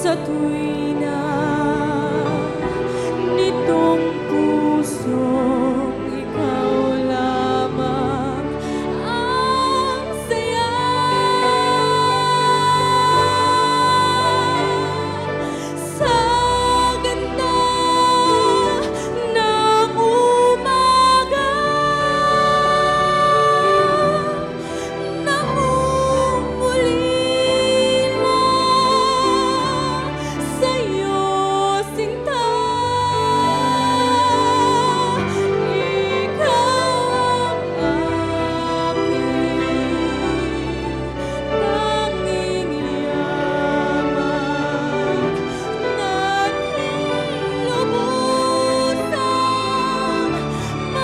sa tuwina nitong pusong ikaw lamang ang saya. Sa ganda ng umaga, namumulila sa'yo sinta. Ikaw ang aking tanging yaman, nating lubusang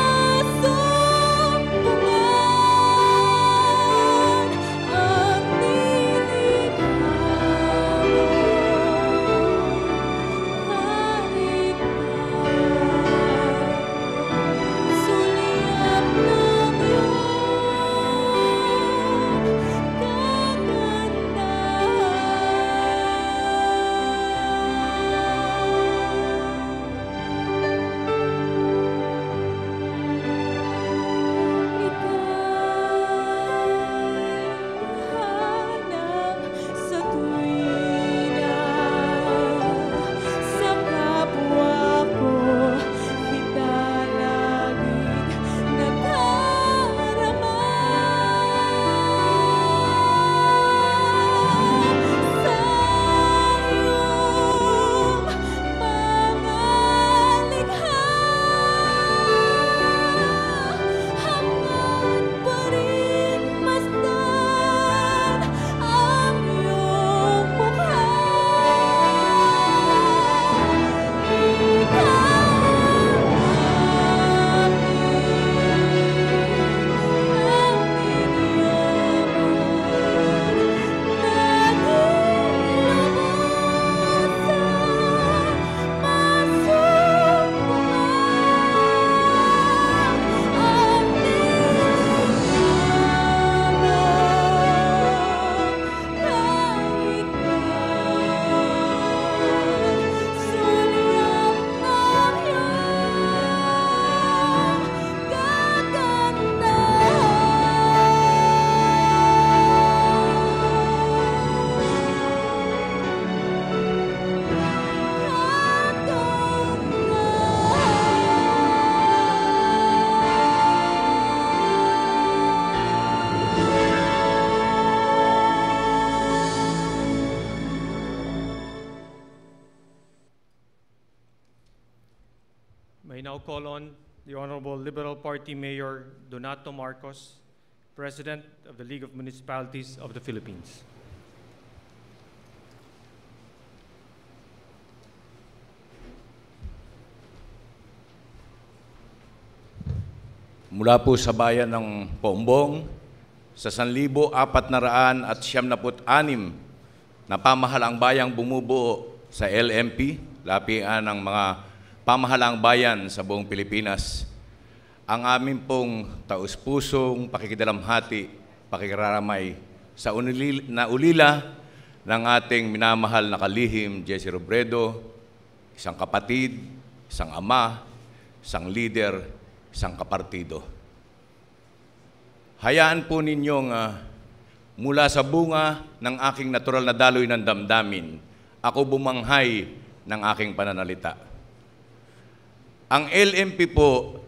masumpungan ang nilikha mo kahit pa suliyap ng iyong hanap sa tuwina sa kapwa ko, kita laging nadarama. Sa iyong mga likha, hangad pa rin masdan ang iyong mukha. Ikaw ang aking May now call on the Honorable Liberal Party Mayor Donato Marcos, President of the League of Municipalities of the Philippines. Mula po sa bayan ng Pombong, sa 1,496 na pamahalaang bayang bumubuo sa LMP, lapian ng mga pamahalaang bayan sa buong Pilipinas, ang amin pong taus-pusong pakikidalamhati, pakikiraramay sa ulila ng ating minamahal na kalihim, Jesse Robredo, isang kapatid, isang ama, isang leader, isang kapartido. Hayaan po ninyong mula sa bunga ng aking natural na daloy ng damdamin, ako bumanghay ng aking pananalita. Ang LMP po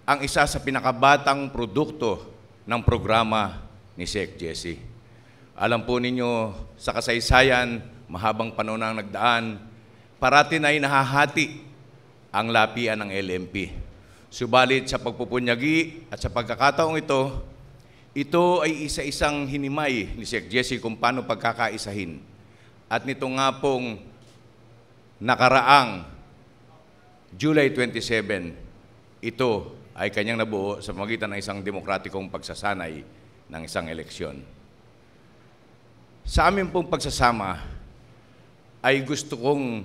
ang isa sa pinakabatang produkto ng programa ni Sec Jesse. Alam po ninyo, sa kasaysayan, mahabang panahon ang nagdaan, parati na nahahati ang lapian ng LMP. Subalit sa pagpupunyagi at sa pagkakataong ito ay isa-isang hinimay ni Sec Jesse kung paano pagkakaisahin. At nito nga pong nakaraang July 27, ito ay kanyang nabuo sa pamagitan ng isang demokratikong pagsasanay ng isang eleksyon. Sa amin pong pagsasama ay gusto kong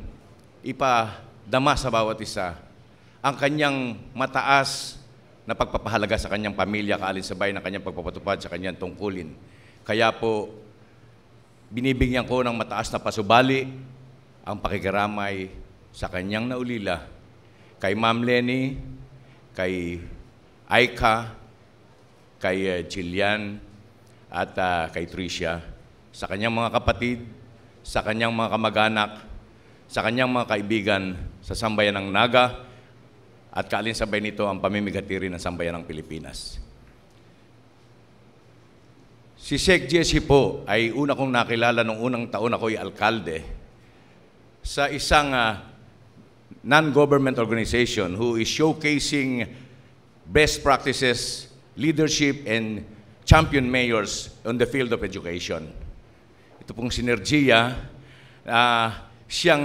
ipadama sa bawat isa ang kanyang mataas na pagpapahalaga sa kanyang pamilya, kaalinsabay ng kanyang pagpapatupad sa kanyang tungkulin. Kaya po, binibigyan ko ng mataas na pasubali ang pakikiramay sa kanyang naulila kay Ma'am Lenny, kay Aika, kay Jillian, at kay Tricia, sa kanyang mga kapatid, sa kanyang mga kamag-anak, sa kanyang mga kaibigan sa sambayan ng Naga, at kaalinsabay nito ang pamimigati rin ng sambayan ng Pilipinas. Si Sec Jesse po ay una kong nakilala nung unang taon ako'y alkalde sa isang non-government organization who is showcasing best practices, leadership, and champion mayors on the field of education. Ito pong sinergiya, siyang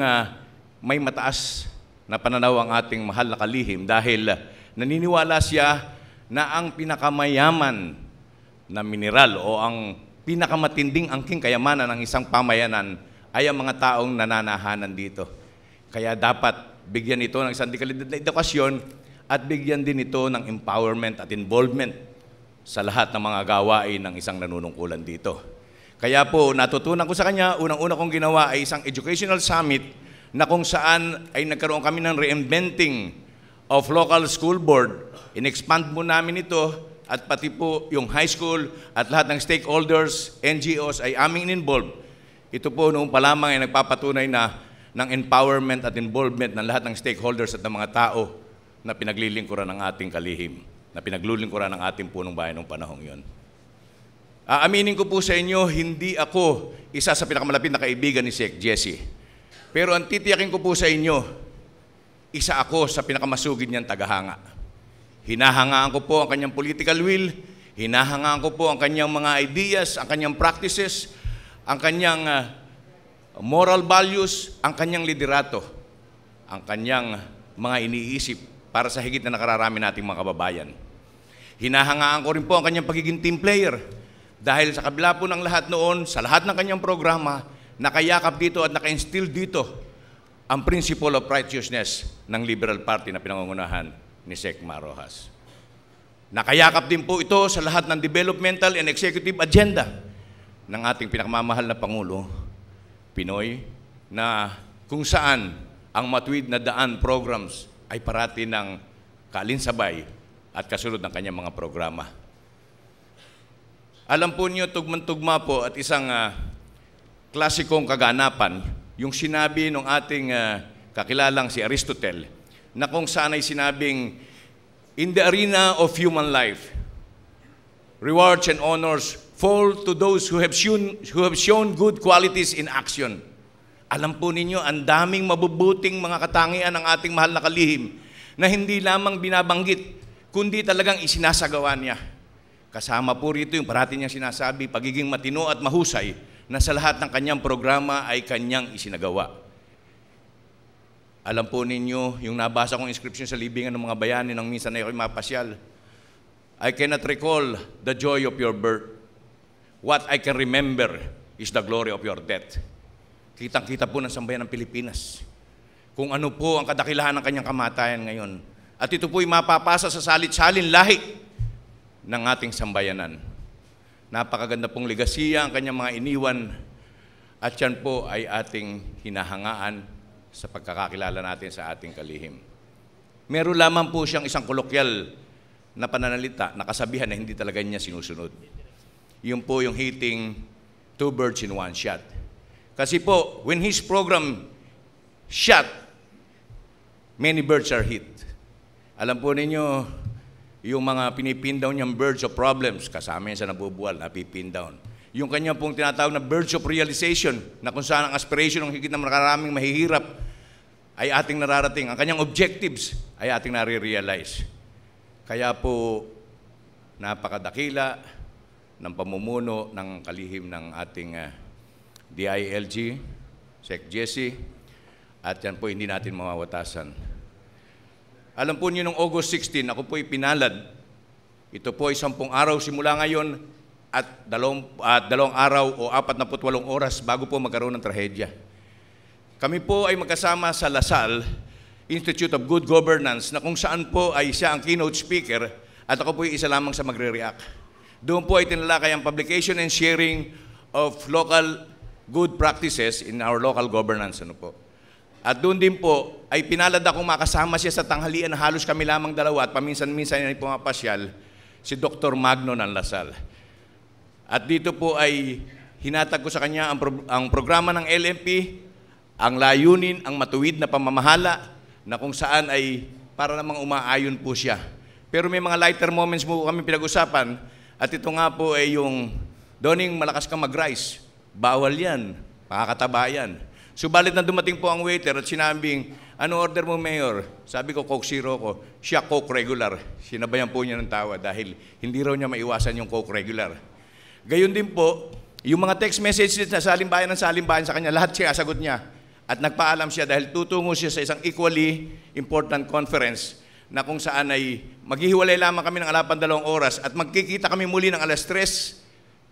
may mataas na pananaw ang ating mahal na kalihim dahil naniniwala siya na ang pinakamayaman na mineral o ang pinakamatinding angking kayamanan ng isang pamayanan ay ang mga taong nananahanan dito. Kaya dapat bigyan ito ng isang dekalidad na edukasyon at bigyan din ito ng empowerment at involvement sa lahat ng mga gawain ng isang nanunungkulan dito. Kaya po, natutunan ko sa kanya, unang-una kong ginawa ay isang educational summit na kung saan ay nagkaroon kami ng reinventing of local school board. In-expand mo namin ito at pati po yung high school at lahat ng stakeholders, NGOs ay aming involved. Ito po noong pa lamang ay nagpapatunay na ng empowerment at involvement ng lahat ng stakeholders at ng mga tao na pinaglilingkuran ng ating kalihim, na pinaglulingkuran ng ating punong bayan noong panahong yon. Aaminin ko po sa inyo, hindi ako isa sa pinakamalapit na kaibigan ni Sec Jesse. Pero ang titiyakin ko po sa inyo, isa ako sa pinakamasugid niyang tagahanga. Hinahangaan ko po ang kanyang political will, hinahangaan ko po ang kanyang mga ideas, ang kanyang practices, ang kanyang moral values, ang kanyang liderato, ang kanyang mga iniisip para sa higit na nakararami nating mga kababayan. Hinahangaan ko rin po ang kanyang pagiging team player dahil sa kabila po ng lahat noon, sa lahat ng kanyang programa, nakayakap dito at naka-instill dito ang principle of righteousness ng Liberal Party na pinangungunahan ni Sec Marojas. Nakayakap din po ito sa lahat ng developmental and executive agenda ng ating pinakamamahal na Pangulo, Pinoy, na kung saan ang matuwid na daan programs ay parati ng kaalinsabay at kasunod ng kanyang mga programa. Alam po niyo, tugman-tugma po at isang klasikong kaganapan, yung sinabi ng ating kakilalang si Aristotle, na kung saan ay sinabing, in the arena of human life, rewards and honors fall to those who have shown good qualities in action. Alam po ninyo, ang daming mabubuting mga katangian ng ating mahal na kalihim na hindi lamang binabanggit, kundi talagang isinasagawa niya. Kasama po rito yung parati niyang sinasabi, pagiging matino at mahusay na sa lahat ng kanyang programa ay kanyang isinagawa. Alam po ninyo, yung nabasa kong inscription sa libingan ng mga bayani nang minsan na ako'y mapasyal, I cannot recall the joy of your birth. What I can remember is the glory of your death. Kitang-kita po ng sambayan ng Pilipinas kung ano po ang kadakilahan ng kanyang kamatayan ngayon. At ito po'y mapapasa sa salit-salin lahi ng ating sambayanan. Napakaganda pong legasiya ang kanyang mga iniwan at yan po ay ating hinahangaan sa pagkakakilala natin sa ating kalihim. Meron lamang po siyang isang kolokyal na pananalita na kasabihan na hindi talaga niya sinusunod. Yun po yung hitting two birds in one shot. Kasi po, when his program shot, many birds are hit. Alam po ninyo, yung mga pinipin down niyang birds of problems, kasama yan sa nabubuwal, napipin down. Yung kanya pong tinatawag na birds of realization, na kung saan ang aspiration ng higit na makaraming mahihirap ay ating nararating. Ang kanyang objectives ay ating nare-realize. Kaya po, napakadakila ng pamumuno ng kalihim ng ating DILG, Sec Jesse, at yan po hindi natin mawawatasan. Alam po niyo, noong August 16, ako po'y pinalad. Ito po ay 10 araw simula ngayon at 2 araw o 48 oras bago po magkaroon ng trahedya. Kami po ay magkasama sa Lasal Institute of Good Governance na kung saan po ay siya ang keynote speaker at ako po ay isa lamang sa magre-react. Doon po ay tinalakay ang publication and sharing of local good practices in our local governance. Ano po? At doon din po ay pinalad akong makasama siya sa tanghalian na halos kami lamang dalawa at paminsan-minsan ay pumapasyal, si Dr. Magno ng Lasal. At dito po ay hinatag ko sa kanya ang programa ng LMP, ang layunin, ang matuwid na pamamahala na kung saan ay para namang umaayon po siya. Pero may mga lighter moments mo kami pinag-usapan at ito nga po ay yung Doning malakas kang mag-rice. Bawal yan, makakataba yan. Subalit na dumating po ang waiter at sinabing, ano order mo, Mayor? Sabi ko, Coke Zero ko. Siya, Coke Regular. Sinabayan po niya ng tawa dahil hindi raw niya maiwasan yung Coke Regular. Gayon din po, yung mga text messages na salimbayan sa kanya, lahat siya sagot niya. At nagpaalam siya dahil tutungo siya sa isang equally important conference na kung saan ay maghihiwalay lamang kami ng 2 oras at magkikita kami muli ng 3:00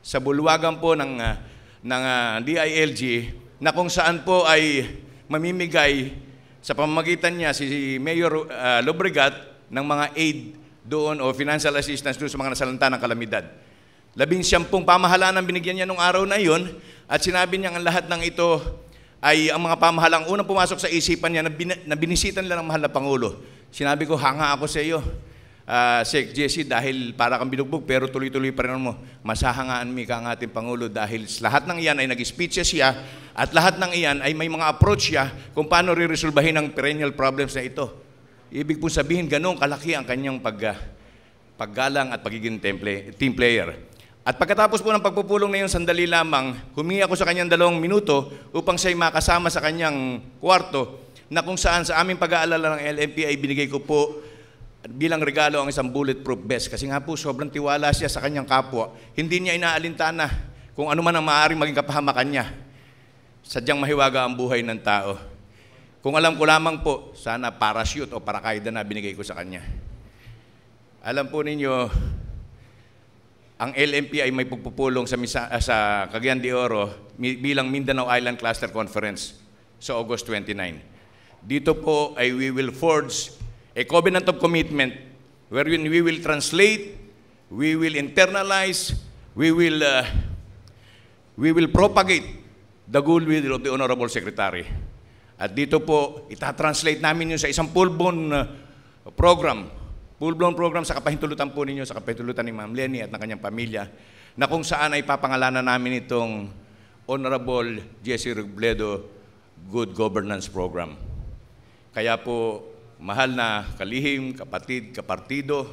sa bulwagan po ng DILG na kung saan po ay mamimigay sa pamamagitan niya si Mayor Lobregat ng mga aid doon o financial assistance doon sa mga nasalanta ng kalamidad. 19 pamahalaan ang binigyan niya nung araw na iyon at sinabi niya ang lahat ng ito ay ang mga pamahalang unang pumasok sa isipan niya na binisita nila ng mahal na Pangulo. Sinabi ko, hanga ako sa iyo, Sec Jesse, dahil para kang binugbog pero tuloy-tuloy pa rin mo. Masahangaan mi ka ang ating Pangulo dahil lahat ng iyan ay nag-speeches siya at lahat ng iyan ay may mga approach siya kung paano re-resolbahin ang perennial problems na ito. Ibig po sabihin, ganun kalaki ang kanyang paggalang at pagiging team player. At pagkatapos po ng pagpupulong na yun, sandali lamang, humingi ako sa kanyang 2 minuto upang siya'y makasama sa kanyang kwarto na kung saan sa aming pag-aalala ng LMP ay binigay ko po bilang regalo ang isang bulletproof vest. Kasi nga po, sobrang tiwala siya sa kanyang kapwa. Hindi niya inaalintana kung ano man ang maaaring maging kapahamakan niya. Sadyang mahiwaga ang buhay ng tao. Kung alam ko lamang po, sana parachute o parakaida na binigay ko sa kanya. Alam po ninyo, ang LMP ay may pagpupulong sa Cagayan de Oro bilang Mindanao Island Cluster Conference sa August 29. Dito po ay we will forge a covenant of commitment wherein we will translate, we will internalize, we will propagate the goodwill of the Honorable Secretary. At dito po, itatranslate namin yun sa isang full-blown program sa kapahintulutan po ninyo, sa kapahintulutan ni Ma'am Lenny at ng kanyang pamilya, na kung saan ay papangalanan namin itong Honorable Jesse Robredo Good Governance Program. Kaya po, mahal na kalihim, kapatid, kapartido,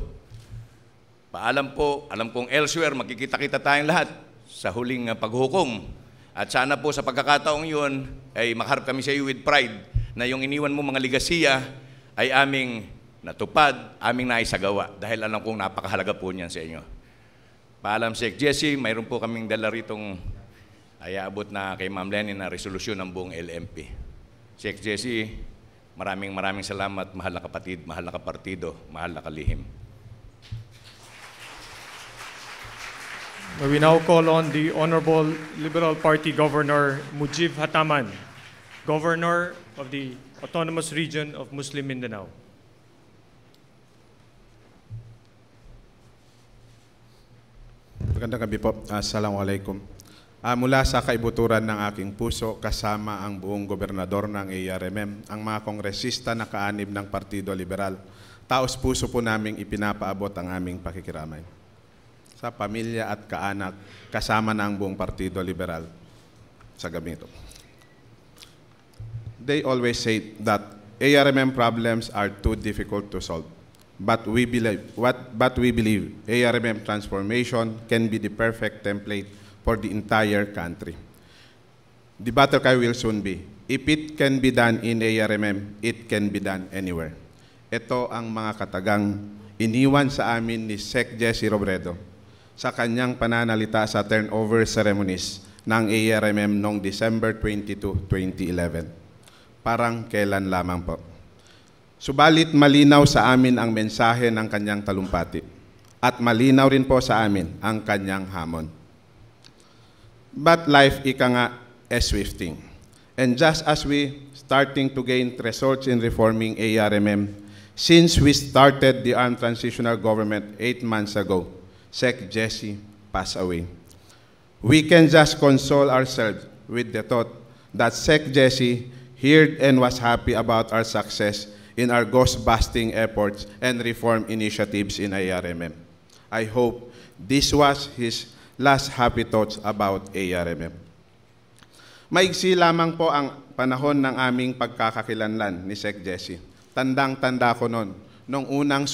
paalam po, alam kong elsewhere, magkikita-kita tayong lahat sa huling paghukom. At sana po sa pagkakataong yun, ay makaharap kami sa iyo with pride na yung iniwan mo mga ligasiya ay aming natupad, aming naisagawa dahil alam kong napakahalaga po niyan sa inyo. Paalam, Sec Jesse, mayroon po kaming dala ritong ayaabot na kay Ma'am Lenny na resolusyon ng buong LMP. Sec Jesse, maraming salamat, mahal na kapatid, mahal na kapartido, mahal na kalihim. We now call on the Honorable Liberal Party Governor Mujib Hataman, Governor of the Autonomous Region of Muslim Mindanao. Magandang gabi po. Assalamualaikum. Mula sa kaibuturan ng aking puso, kasama ang buong gobernador ng ARMM, ang mga kongresista na kaanib ng Partido Liberal, taos puso po naming ipinapaabot ang aming pakikiramay sa pamilya at kaanak, kasama na ang buong Partido Liberal sa gabi ito. They always say that ARMM problems are too difficult to solve. But we believe ARMM transformation can be the perfect template for the entire country. The battle cry will soon be, if it can be done in ARMM, it can be done anywhere. Ito ang mga katagang iniwan sa amin ni Sec Jesse Robredo sa kanyang pananalita sa turnover ceremonies ng ARMM noong December 22, 2011. Parang kailan lamang po. Subalit malinaw sa amin ang mensahe ng kanyang talumpati at malinaw rin po sa amin ang kanyang hamon. But life ika nga is swifting. And just as we starting to gain results in reforming ARMM, since we started the armed transitional government 8 months ago, Sec Jesse passed away. We can just console ourselves with the thought that Sec Jesse heard and was happy about our success in our ghost-busting efforts and reform initiatives in ARMM. I hope this was his last happy thoughts about ARMM. Maigsi lamang po ang panahon ng aming pagkakakilanlan ni Sec. Jesse. Tandang-tanda ko noon, nung unang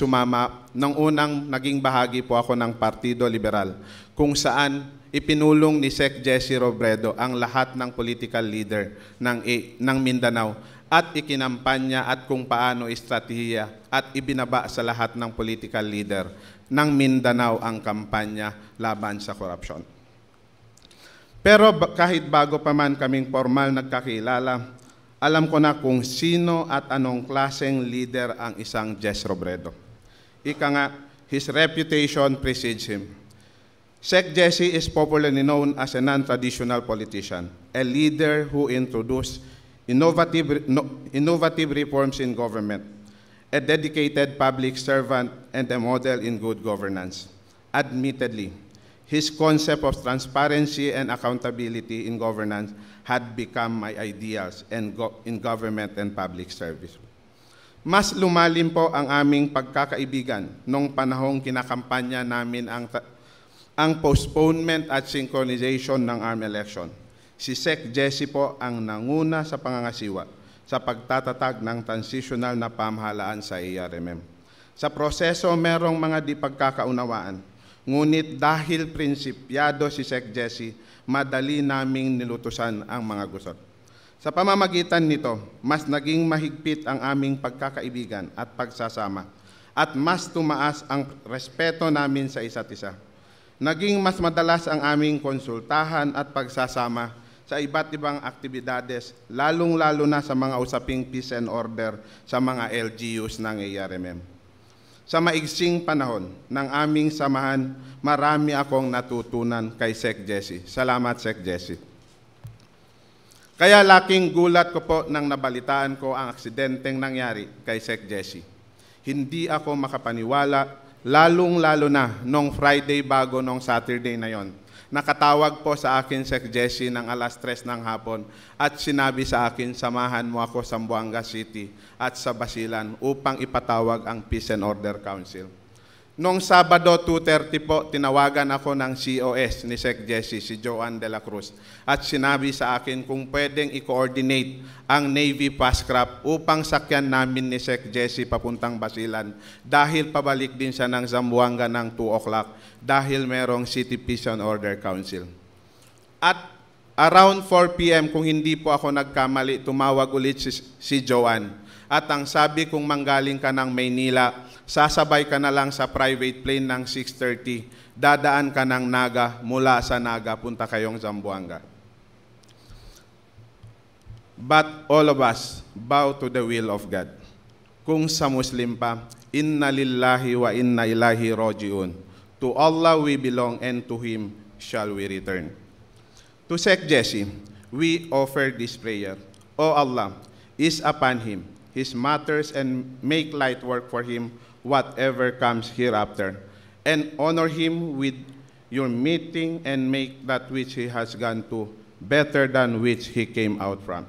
naging bahagi po ako ng Partido Liberal, kung saan ipinulong ni Sec. Jesse Robredo ang lahat ng political leader ng Mindanao at ikinampanya at kung paano estratehiya at ibinaba sa lahat ng political leader ng Mindanao ang kampanya laban sa korupsyon. Pero kahit bago pa man kaming formal nagkakilala, alam ko na kung sino at anong klaseng leader ang isang Jesse Robredo. Ika nga, his reputation precedes him. Sec. Jesse is popularly known as a non-traditional politician, a leader who introduced innovative reforms in government, a dedicated public servant, and a model in good governance. Admittedly, his concept of transparency and accountability in governance had become my ideals in government and public service. Mas lumalim po ang aming pagkakaibigan nung panahong kinakampanya namin ang postponement at synchronization ng ARM election. Si Sec. Jesse po ang nanguna sa pangangasiwa sa pagtatatag ng transitional na pamahalaan sa ARMM. Sa proseso, merong mga di pagkakaunawaan. Ngunit dahil prinsipyado si Sec. Jesse, madali naming nilutusan ang mga gusot. Sa pamamagitan nito, mas naging mahigpit ang aming pagkakaibigan at pagsasama at mas tumaas ang respeto namin sa isa't isa. Naging mas madalas ang aming konsultahan at pagsasama sa iba't ibang aktibidades, lalong-lalo na sa mga usaping peace and order sa mga LGUs ng ARMM. Sa maigsing panahon ng aming samahan, marami akong natutunan kay Sec. Jesse. Salamat, Sec. Jesse. Kaya laking gulat ko po nang nabalitaan ko ang aksidenteng nangyari kay Sec. Jesse. Hindi ako makapaniwala, lalong-lalo na nung Friday bago nung Saturday na yon. Nakatawag po sa akin Sec. Jesse ng 3:00 ng hapon at sinabi sa akin, samahan mo ako sa Zamboanga City at sa Basilan upang ipatawag ang Peace and Order Council. Noong Sabado 2:30 po, tinawagan ako ng COS ni Sec. Jesse, si Joanne de la Cruz, at sinabi sa akin kung pwedeng i-coordinate ang Navy Fastcraft upang sakyan namin ni Sec. Jesse papuntang Basilan dahil pabalik din siya ng Zamboanga ng 2 o'clock dahil merong City Peace and Order Council. At around 4 p.m., kung hindi po ako nagkamali, tumawag ulit si Joanne. At ang sabi kung manggaling ka ng Maynila, sasabay ka na lang sa private plane ng 6:30, dadaan ka ng Naga, mula sa Naga, punta kayong Zamboanga. But all of us bow to the will of God. Kung sa Muslim pa, inna lillahi wa inna ilahi rojiun. To Allah we belong and to Him shall we return. To Sec. Jesse, we offer this prayer. O Allah, is upon him his matters and make light work for him whatever comes hereafter, and honor him with your meeting and make that which he has gone to better than which he came out from.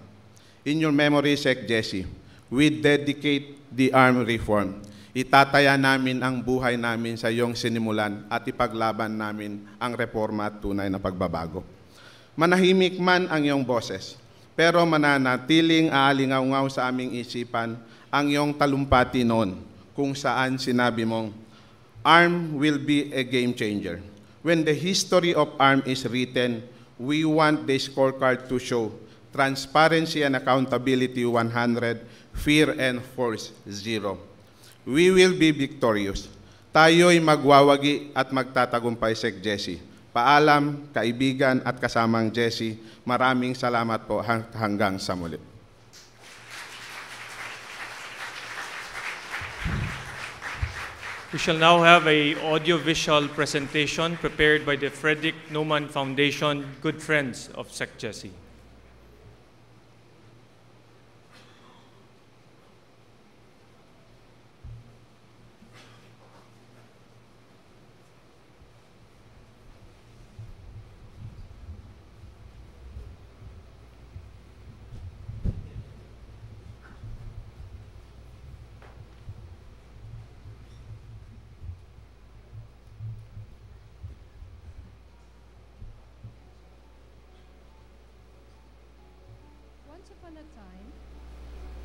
In your memory, Sec. Jesse, we dedicate the armed reform. Itataya namin ang buhay namin sa iyong sinimulan at ipaglaban namin ang reforma at tunay na pagbabago. Manahimik man ang iyong boses, pero mananatiling aalingaw-ngaw sa aming isipan ang iyong talumpati noon, kung saan sinabi mong, ARM will be a game changer. When the history of ARM is written, we want the scorecard to show transparency and accountability 100, fear and force 0. We will be victorious. Tayo'y magwawagi at magtatagumpay, Sec. Jesse. Paalam, kaibigan at kasamang Jesse, maraming salamat po hanggang sa muli. We shall now have a audio-visual presentation prepared by the Frederick Naumann Foundation, Good Friends of Sec. Jesse. Once upon a time,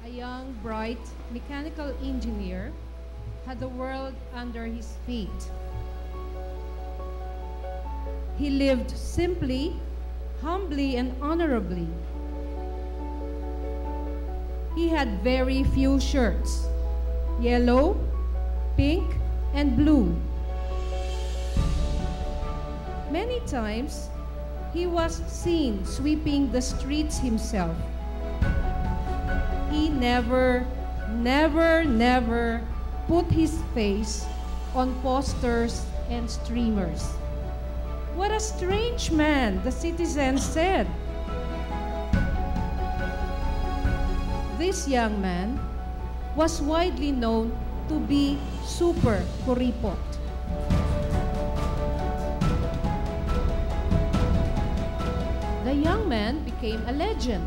a young, bright mechanical engineer had the world under his feet. He lived simply, humbly, and honorably. He had very few shirts, yellow, pink, and blue. Many times, he was seen sweeping the streets himself. He never put his face on posters and streamers. What a strange man, the citizens said. This young man was widely known to be super kuripot. The young man became a legend.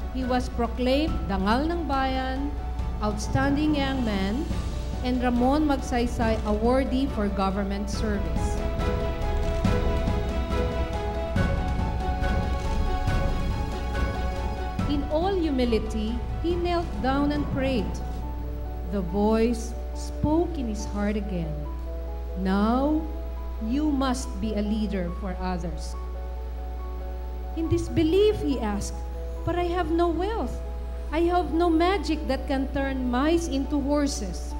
He was proclaimed Dangal ng Bayan, Outstanding Young Man, and Ramon Magsaysay Awardee for Government Service. In all humility, he knelt down and prayed. The voice spoke in his heart again. Now, you must be a leader for others. In disbelief, he asked, but I have no wealth. I have no magic that can turn mice into horses.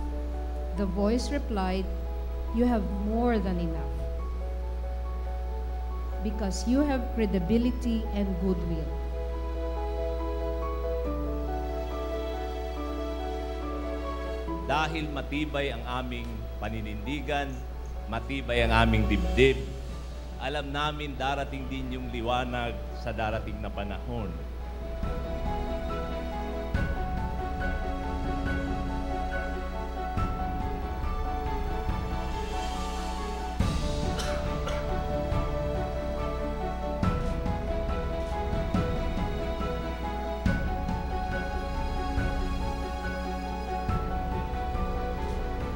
The voice replied, you have more than enough, because you have credibility and goodwill. Dahil matibay ang aming paninindigan, matibay ang aming dibdib, alam namin darating din yung liwanag sa darating na panahon.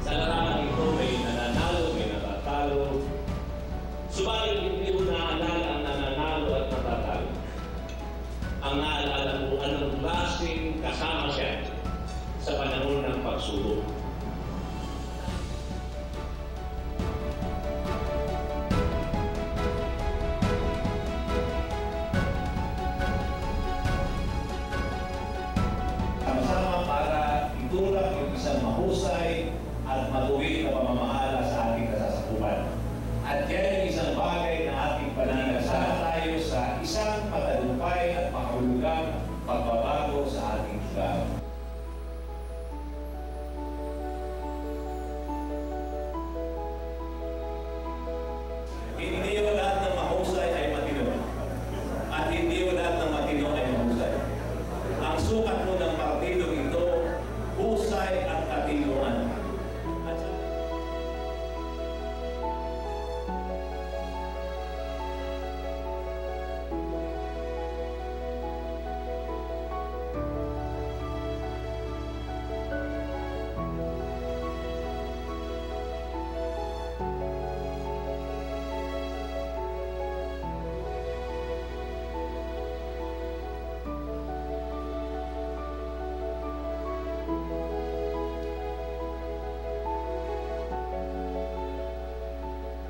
Sa larangan ito may nananalo, may natatalo. Subalit hindi mo naaalala ang nananalo at natatalo. Ang naalala mo anong klaseng kasama siya sa panahon ng pagsubok. Sama-sama para itulak yung isang mahusay at matuwid na pamamahala sa ating kasasakupan. At yan yung isang bagay na ating pananagsama tayo sa isang matagumpay at makahulugang pagbabago sa ating lugar. Hindi yung lahat ng mahusay ay matino. At hindi yung lahat ng matino ay mahusay. Ang sukat mo ng partidong ito, husay at katinoan.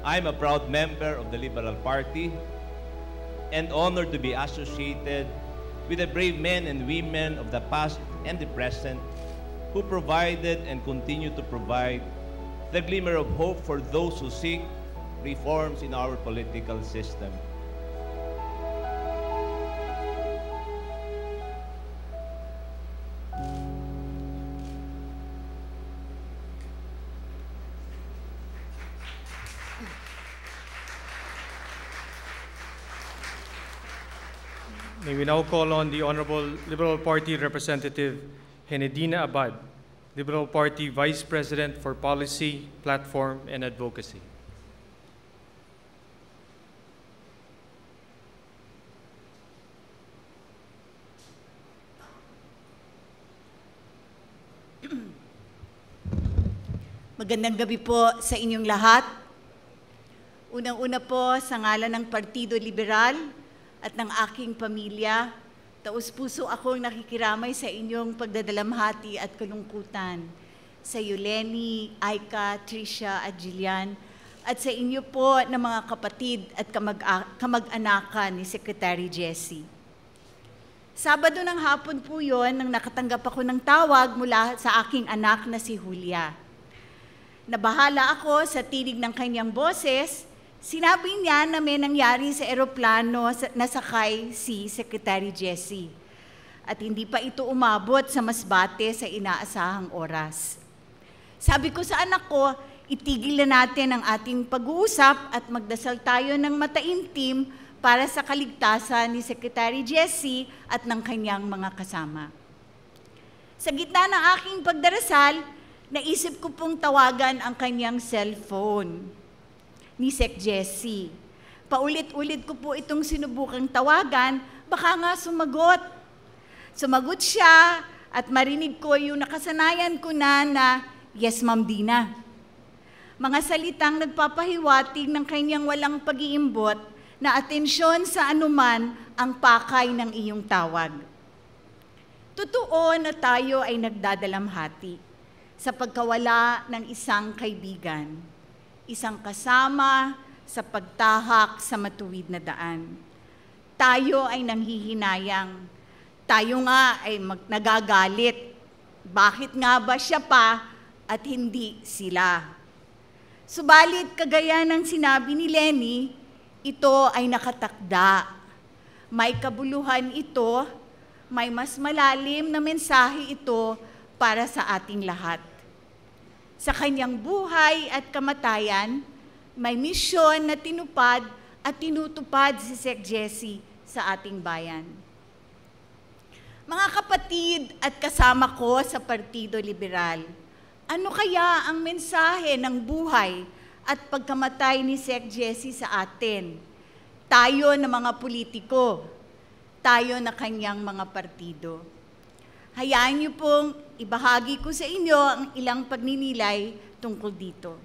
I'm a proud member of the Liberal Party and honored to be associated with the brave men and women of the past and the present who provided and continue to provide the glimmer of hope for those who seek reforms in our political system. May we now call on the Honorable Liberal Party Representative Henedina Abad, Liberal Party Vice President for Policy, Platform, and Advocacy. Magandang gabi po sa inyong lahat. Unang-una po sa ngalan ng Partido Liberal at ng aking pamilya, Taus-puso akong nakikiramay sa inyong pagdadalamhati at kalungkutan. Sa iyo, Lenny, Aika, Tricia at Jillian, at sa inyo po na mga kapatid at kamag-anakan ni Secretary Jessie. Sabado ng hapon po yon nang nakatanggap ako ng tawag mula sa aking anak na si Julia. Nabahala ako sa tinig ng kanyang boses. Sinabi niya na may nangyari sa eroplano na sakay si Secretary Jessie. At hindi pa ito umabot sa Masbate sa inaasahang oras. Sabi ko sa anak ko, itigil na natin ang ating pag-uusap at magdasal tayo ng mataimtim para sa kaligtasan ni Secretary Jessie at ng kanyang mga kasama. Sa gitna ng aking pagdarasal, naisip ko pong tawagan ang kanyang cellphone ni Sec Jessie. Paulit-ulit ko po itong sinubukang tawagan, baka nga sumagot. Sumagot siya at marinig ko yung nakasanayan ko na yes, Ma'am Dina. Mga salitang nagpapahiwatig ng kanyang walang pag-iimbot na atensyon sa anuman ang pakay ng iyong tawag. Totoo na tayo ay nagdadalamhati sa pagkawala ng isang kaibigan, isang kasama sa pagtahak sa matuwid na daan. Tayo ay nanghihinayang. Tayo nga ay nagagalit. Bakit nga ba siya pa at hindi sila? Subalit, kagaya ng sinabi ni Lenny, ito ay nakatakda. May kabuluhan ito, may mas malalim na mensahe ito para sa ating lahat. Sa kanyang buhay at kamatayan, may misyon na tinupad at tinutupad si Sec Jessie sa ating bayan. Mga kapatid at kasama ko sa Partido Liberal, ano kaya ang mensahe ng buhay at pagkamatay ni Sec Jessie sa atin? Tayo na mga politiko, tayo na kanyang mga partido. Hayaan niyo pong ibahagi ko sa inyo ang ilang pagninilay tungkol dito.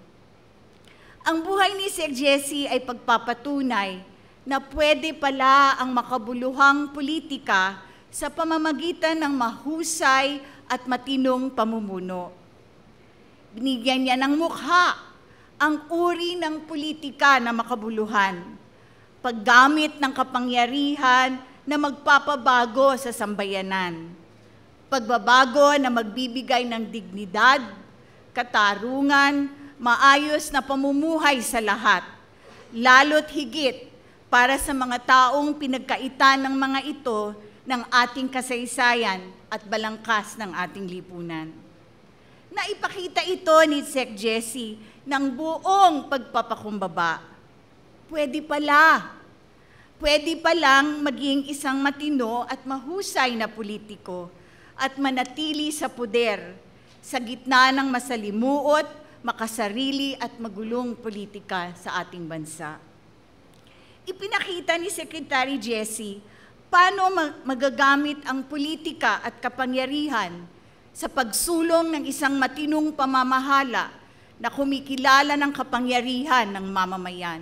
Ang buhay ni Sec Jessie ay pagpapatunay na pwede pala ang makabuluhang politika sa pamamagitan ng mahusay at matinong pamumuno. Binigyan niya ng mukha ang uri ng politika na makabuluhan, paggamit ng kapangyarihan na magpapabago sa sambayanan, pagbabago na magbibigay ng dignidad, katarungan, maayos na pamumuhay sa lahat, lalo't higit para sa mga taong pinagkaitan ng mga ito ng ating kasaysayan at balangkas ng ating lipunan. Naipakita ito ni Sec Jessie ng buong pagpapakumbaba. Pwede palang maging isang matino at mahusay na politiko at manatili sa puder sa gitna ng masalimuot, makasarili at magulong politika sa ating bansa. Ipinakita ni Secretary Jessie paano magagamit ang politika at kapangyarihan sa pagsulong ng isang matinong pamamahala na kumikilala ng kapangyarihan ng mamamayan.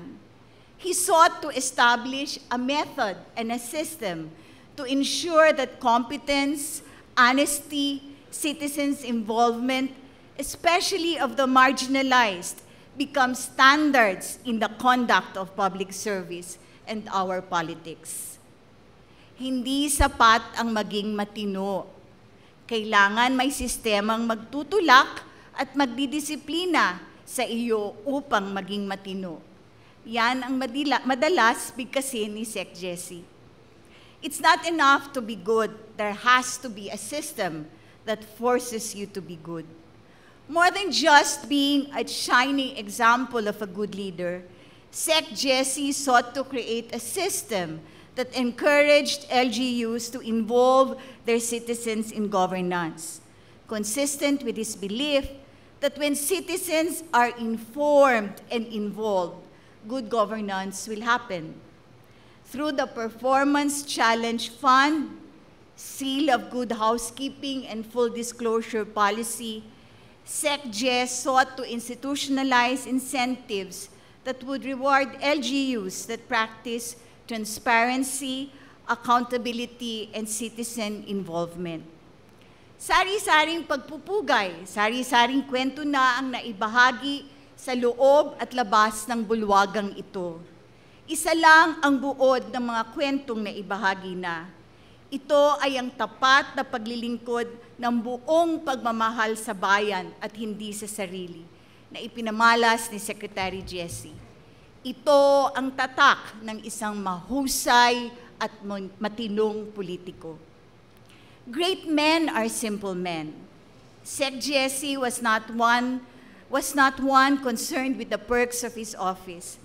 He sought to establish a method and a system to ensure that competence, honesty, citizens' involvement, especially of the marginalized, become standards in the conduct of public service and our politics. Hindi sapat ang maging matino. Kailangan may sistemang magtutulak at magdidisiplina sa iyo upang maging matino. Yan ang madalas bigkasin ni Sec Jessie. It's not enough to be good. There has to be a system that forces you to be good. More than just being a shining example of a good leader, Sec Jessie sought to create a system that encouraged LGUs to involve their citizens in governance, consistent with his belief that when citizens are informed and involved, good governance will happen. Through the Performance Challenge Fund, Seal of Good Housekeeping, and Full Disclosure Policy, Sec Jess sought to institutionalize incentives that would reward LGUs that practice transparency, accountability, and citizen involvement. Sari-saring pagpupugay, sari-saring kwento na ang naibahagi sa loob at labas ng bulwagang ito. Isa lang ang buod ng mga kwentong naibahagi na. Ito ay ang tapat na paglilingkod ng buong pagmamahal sa bayan at hindi sa sarili, na ipinamalas ni Secretary Jesse. Ito ang tatak ng isang mahusay at matinong politiko. Great men are simple men. Sec Jesse was not one concerned with the perks of his office.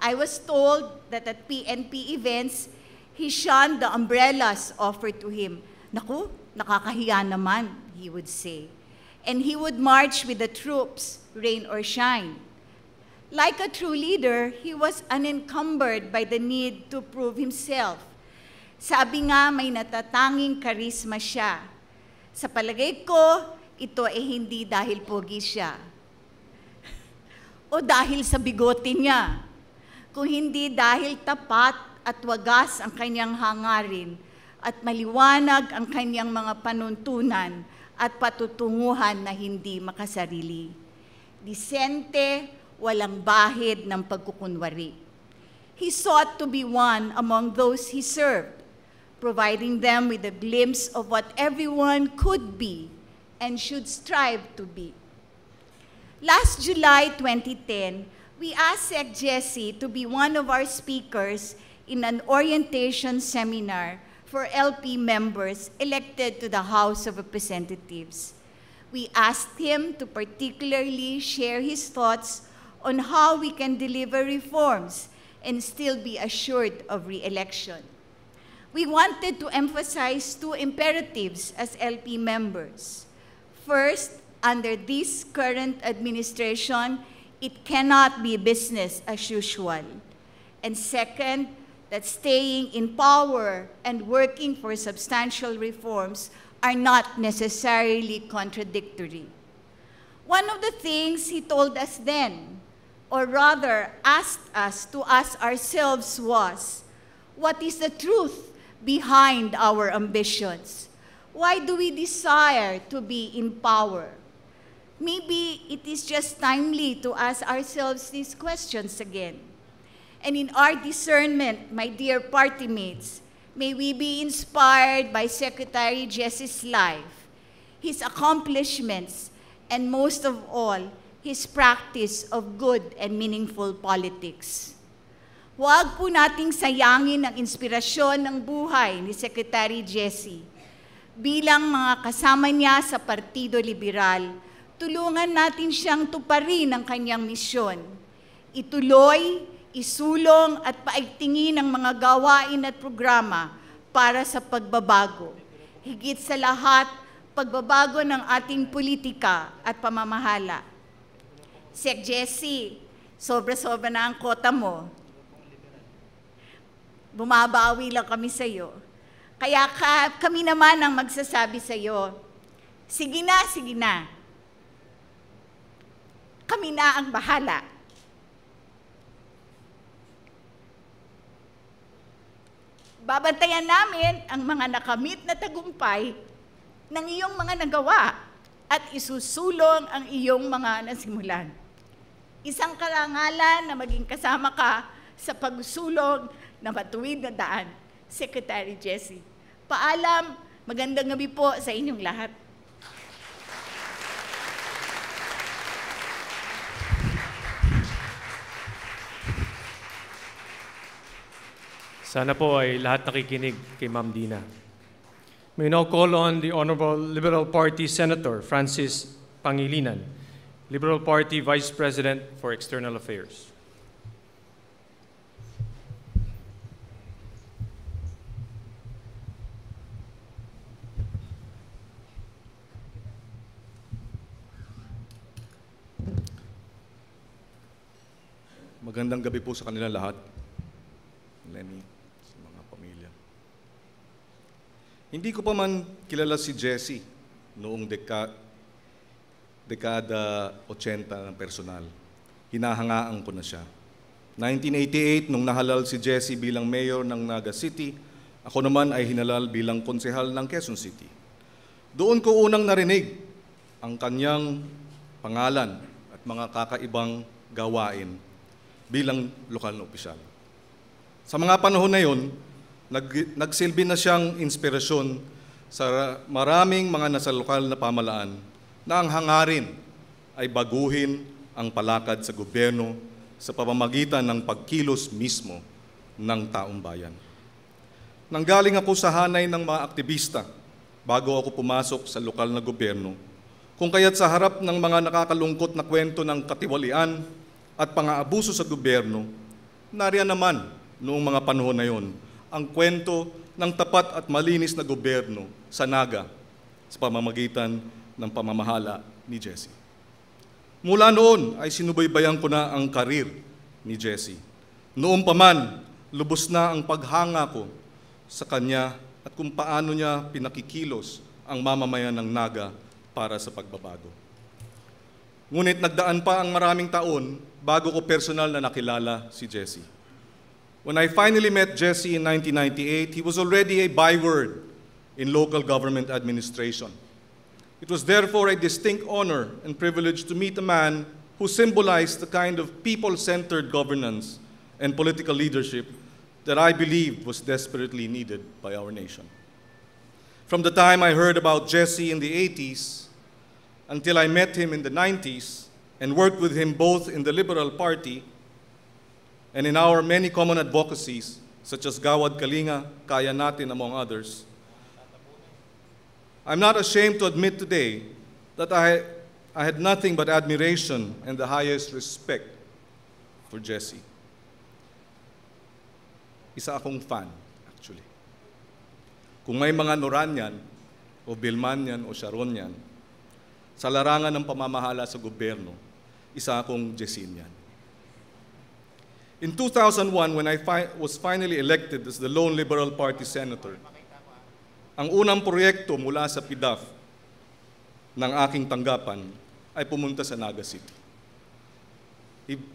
I was told that at PNP events, he shunned the umbrellas offered to him. Naku, nakakahiya naman, he would say. And he would march with the troops, rain or shine. Like a true leader, he was unencumbered by the need to prove himself. Sabi nga, may natatanging karisma siya. Sa palagay ko, ito ay hindi dahil pogi siya o dahil sa bigote niya, kung hindi dahil tapat at wagas ang kanyang hangarin at maliwanag ang kanyang mga panuntunan at patutunguhan na hindi makasarili. Disente, walang bahid ng pagkukunwari. He sought to be one among those he served, providing them with a glimpse of what everyone could be and should strive to be. Last July 2010, we asked Sec Jesse to be one of our speakers in an orientation seminar for LP members elected to the House of Representatives. We asked him to particularly share his thoughts on how we can deliver reforms and still be assured of re-election. We wanted to emphasize two imperatives as LP members. First, under this current administration, it cannot be business as usual. And second, that staying in power and working for substantial reforms are not necessarily contradictory. One of the things he told us then, or rather asked us to ask ourselves was, what is the truth behind our ambitions? Why do we desire to be in power? Maybe it is just timely to ask ourselves these questions again. And in our discernment, my dear party mates, may we be inspired by Secretary Jesse's life, his accomplishments, and most of all, his practice of good and meaningful politics. Huwag po nating sayangin ang inspirasyon ng buhay ni Secretary Jesse. Bilang mga kasama niya sa Partido Liberal, tulungan natin siyang tuparin ang kanyang misyon. Ituloy, isulong at paigtingin ang mga gawain at programa para sa pagbabago. Higit sa lahat, pagbabago ng ating politika at pamamahala. Sec Jesse, sobra-sobra na ang kota mo. Bumabawi lang kami sa iyo. Kaya kami naman ang magsasabi sa iyo, sige na, sige na. Kami na ang bahala. Babantayan namin ang mga nakamit na tagumpay ng iyong mga nagawa at isusulong ang iyong mga nasimulan. Isang karangalan na maging kasama ka sa pagsulong na matuwid na daan, Secretary Jesse. Paalam, magandang gabi po sa inyong lahat. Sana po ay lahat nakikinig kay Ma'am Dina. May now call on the Honorable Liberal Party Senator Francis Pangilinan, Liberal Party Vice President for External Affairs. Magandang gabi po sa kanila lahat. Lenny, sa mga pamilya. Hindi ko pa man kilala si Jesse noong dekada 80 ng personal. Hinahangaan ko na siya. 1988, nung nahalal si Jesse bilang mayor ng Naga City, Ako naman ay hinalal bilang konsehal ng Quezon City. Doon ko unang narinig ang kanyang pangalan at mga kakaibang gawain bilang lokal na opisyal. Sa mga panahon na yon, nagsilbi na siyang inspirasyon sa maraming mga nasa lokal na pamalaan na ang hangarin ay baguhin ang palakad sa gobyerno sa pamamagitan ng pagkilos mismo ng taong bayan. Nanggaling ako sa hanay ng mga aktivista bago ako pumasok sa lokal na gobyerno, kung kaya't sa harap ng mga nakakalungkot na kwento ng katiwalian at pang-aabuso sa gobyerno, nariyan naman noong mga panahon na yon ang kwento ng tapat at malinis na gobyerno sa Naga sa pamamagitan ng pamamahala ni Jesse. Mula noon ay sinubaybayan ko na ang karir ni Jesse. Noon pa man, lubos na ang paghanga ko sa kanya at kung paano niya pinakikilos ang mamamayan ng Naga para sa pagbabago. Ngunit nagdaan pa ang maraming taon bago ko personal na nakilala si Jesse. When I finally met Jesse in 1998, he was already a byword in local government administration. It was therefore a distinct honor and privilege to meet a man who symbolized the kind of people-centered governance and political leadership that I believed was desperately needed by our nation. From the time I heard about Jesse in the 80s until I met him in the 90s and worked with him both in the Liberal Party and in our many common advocacies, such as Gawad Kalinga, Kaya Natin, among others, I'm not ashamed to admit today that I had nothing but admiration and the highest respect for Jesse. Isa akong fan, actually. Kung may mga Noranyan, o Bilmanyan, o Sharonian, sa larangan ng pamamahala sa gobyerno, isa akong Jessenian. In 2001, when I was finally elected as the lone Liberal Party senator, ang unang proyekto mula sa PDAF ng aking tanggapan ay pumunta sa Naga City.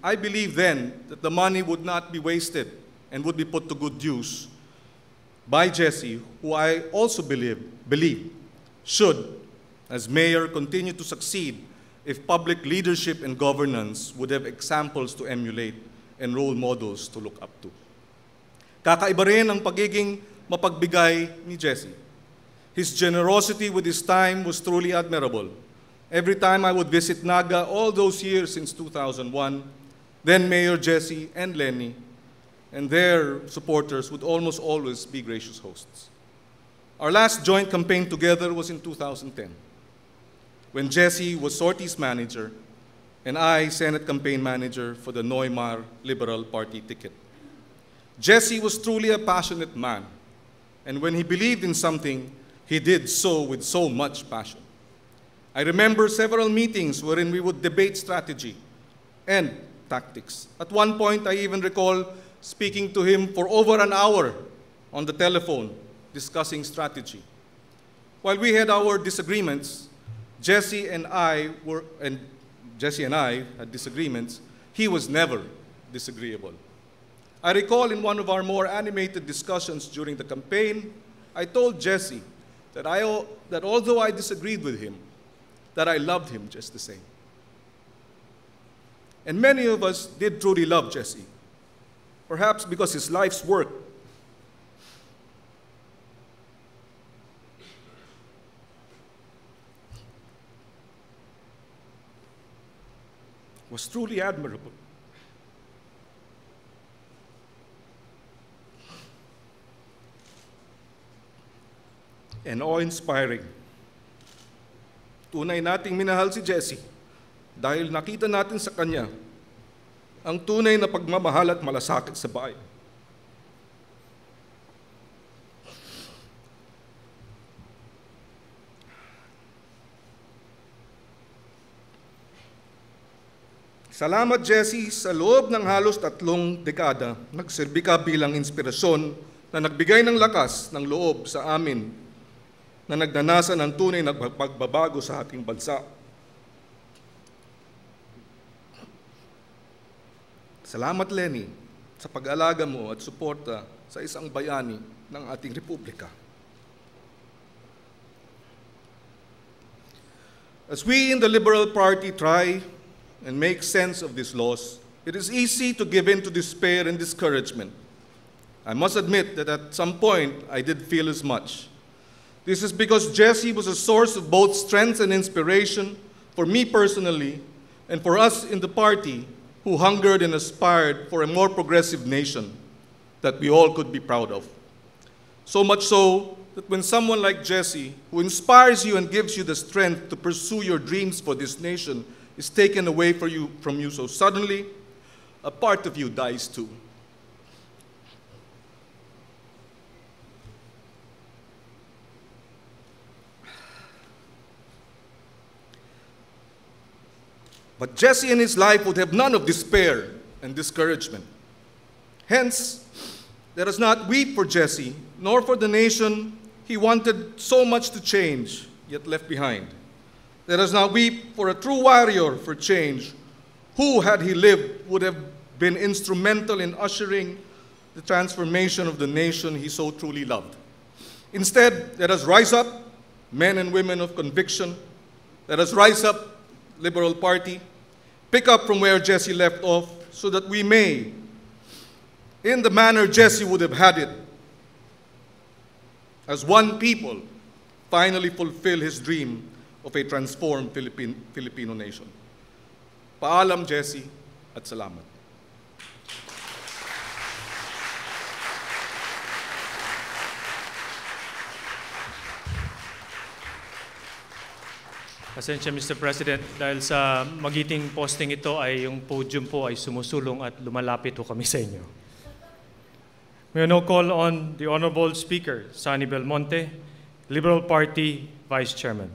I believed then that the money would not be wasted and would be put to good use by Jesse, who I also believe should, as mayor, continue to succeed if public leadership and governance would have examples to emulate and role models to look up to. Kakaiba rin ang pagiging mapagbigay ni Jesse. His generosity with his time was truly admirable. Every time I would visit Naga all those years since 2001, then Mayor Jesse and Lenny and their supporters would almost always be gracious hosts. Our last joint campaign together was in 2010, when Jesse was Sorties manager and I, Senate campaign manager for the Neumar Liberal Party ticket. Jesse was truly a passionate man, and when he believed in something, he did so with so much passion. I remember several meetings wherein we would debate strategy and tactics. At one point, I even recall speaking to him for over an hour on the telephone, discussing strategy. While we had our disagreements, Jesse and I had disagreements, he was never disagreeable. I recall in one of our more animated discussions during the campaign, I told Jesse that although I disagreed with him, that I loved him just the same. And many of us did truly love Jesse, perhaps because his life's work was truly admirable. And awe-inspiring. Tunay nating minahal si Jesse dahil nakita natin sa kanya ang tunay na pagmamahal at malasakit sa bayan. Salamat, Jesse, sa loob ng halos 3 dekada, nagsilbi ka bilang inspirasyon na nagbigay ng lakas ng loob sa amin na nagnanasan ng tunay na pagbabago sa ating bansa. Salamat, Lenny, sa pag-alaga mo at suporta sa isang bayani ng ating republika. As we in the Liberal Party try and make sense of these laws, it is easy to give in to despair and discouragement. I must admit that at some point I did feel as much. This is because Jesse was a source of both strength and inspiration for me personally and for us in the party who hungered and aspired for a more progressive nation that we all could be proud of. So much so that when someone like Jesse, who inspires you and gives you the strength to pursue your dreams for this nation, is taken away from you so suddenly, a part of you dies too. But Jesse in his life would have none of despair and discouragement. Hence, let us not weep for Jesse, nor for the nation he wanted so much to change, yet left behind. Let us not weep for a true warrior for change, who, had he lived, would have been instrumental in ushering the transformation of the nation he so truly loved. Instead, let us rise up, men and women of conviction. Let us rise up, Liberal Party, pick up from where Jesse left off, so that we may, in the manner Jesse would have had it, as one people, finally fulfill his dream of a transformed Filipino nation. Paalam, Jesse, at salamat. Pasensya, Mr. President, dahil sa magiting posting ito ay yung podium po ay sumusulong at lumalapit ho kami sa inyo. May I now call on the Honorable Speaker, Sonny Belmonte, Liberal Party Vice Chairman.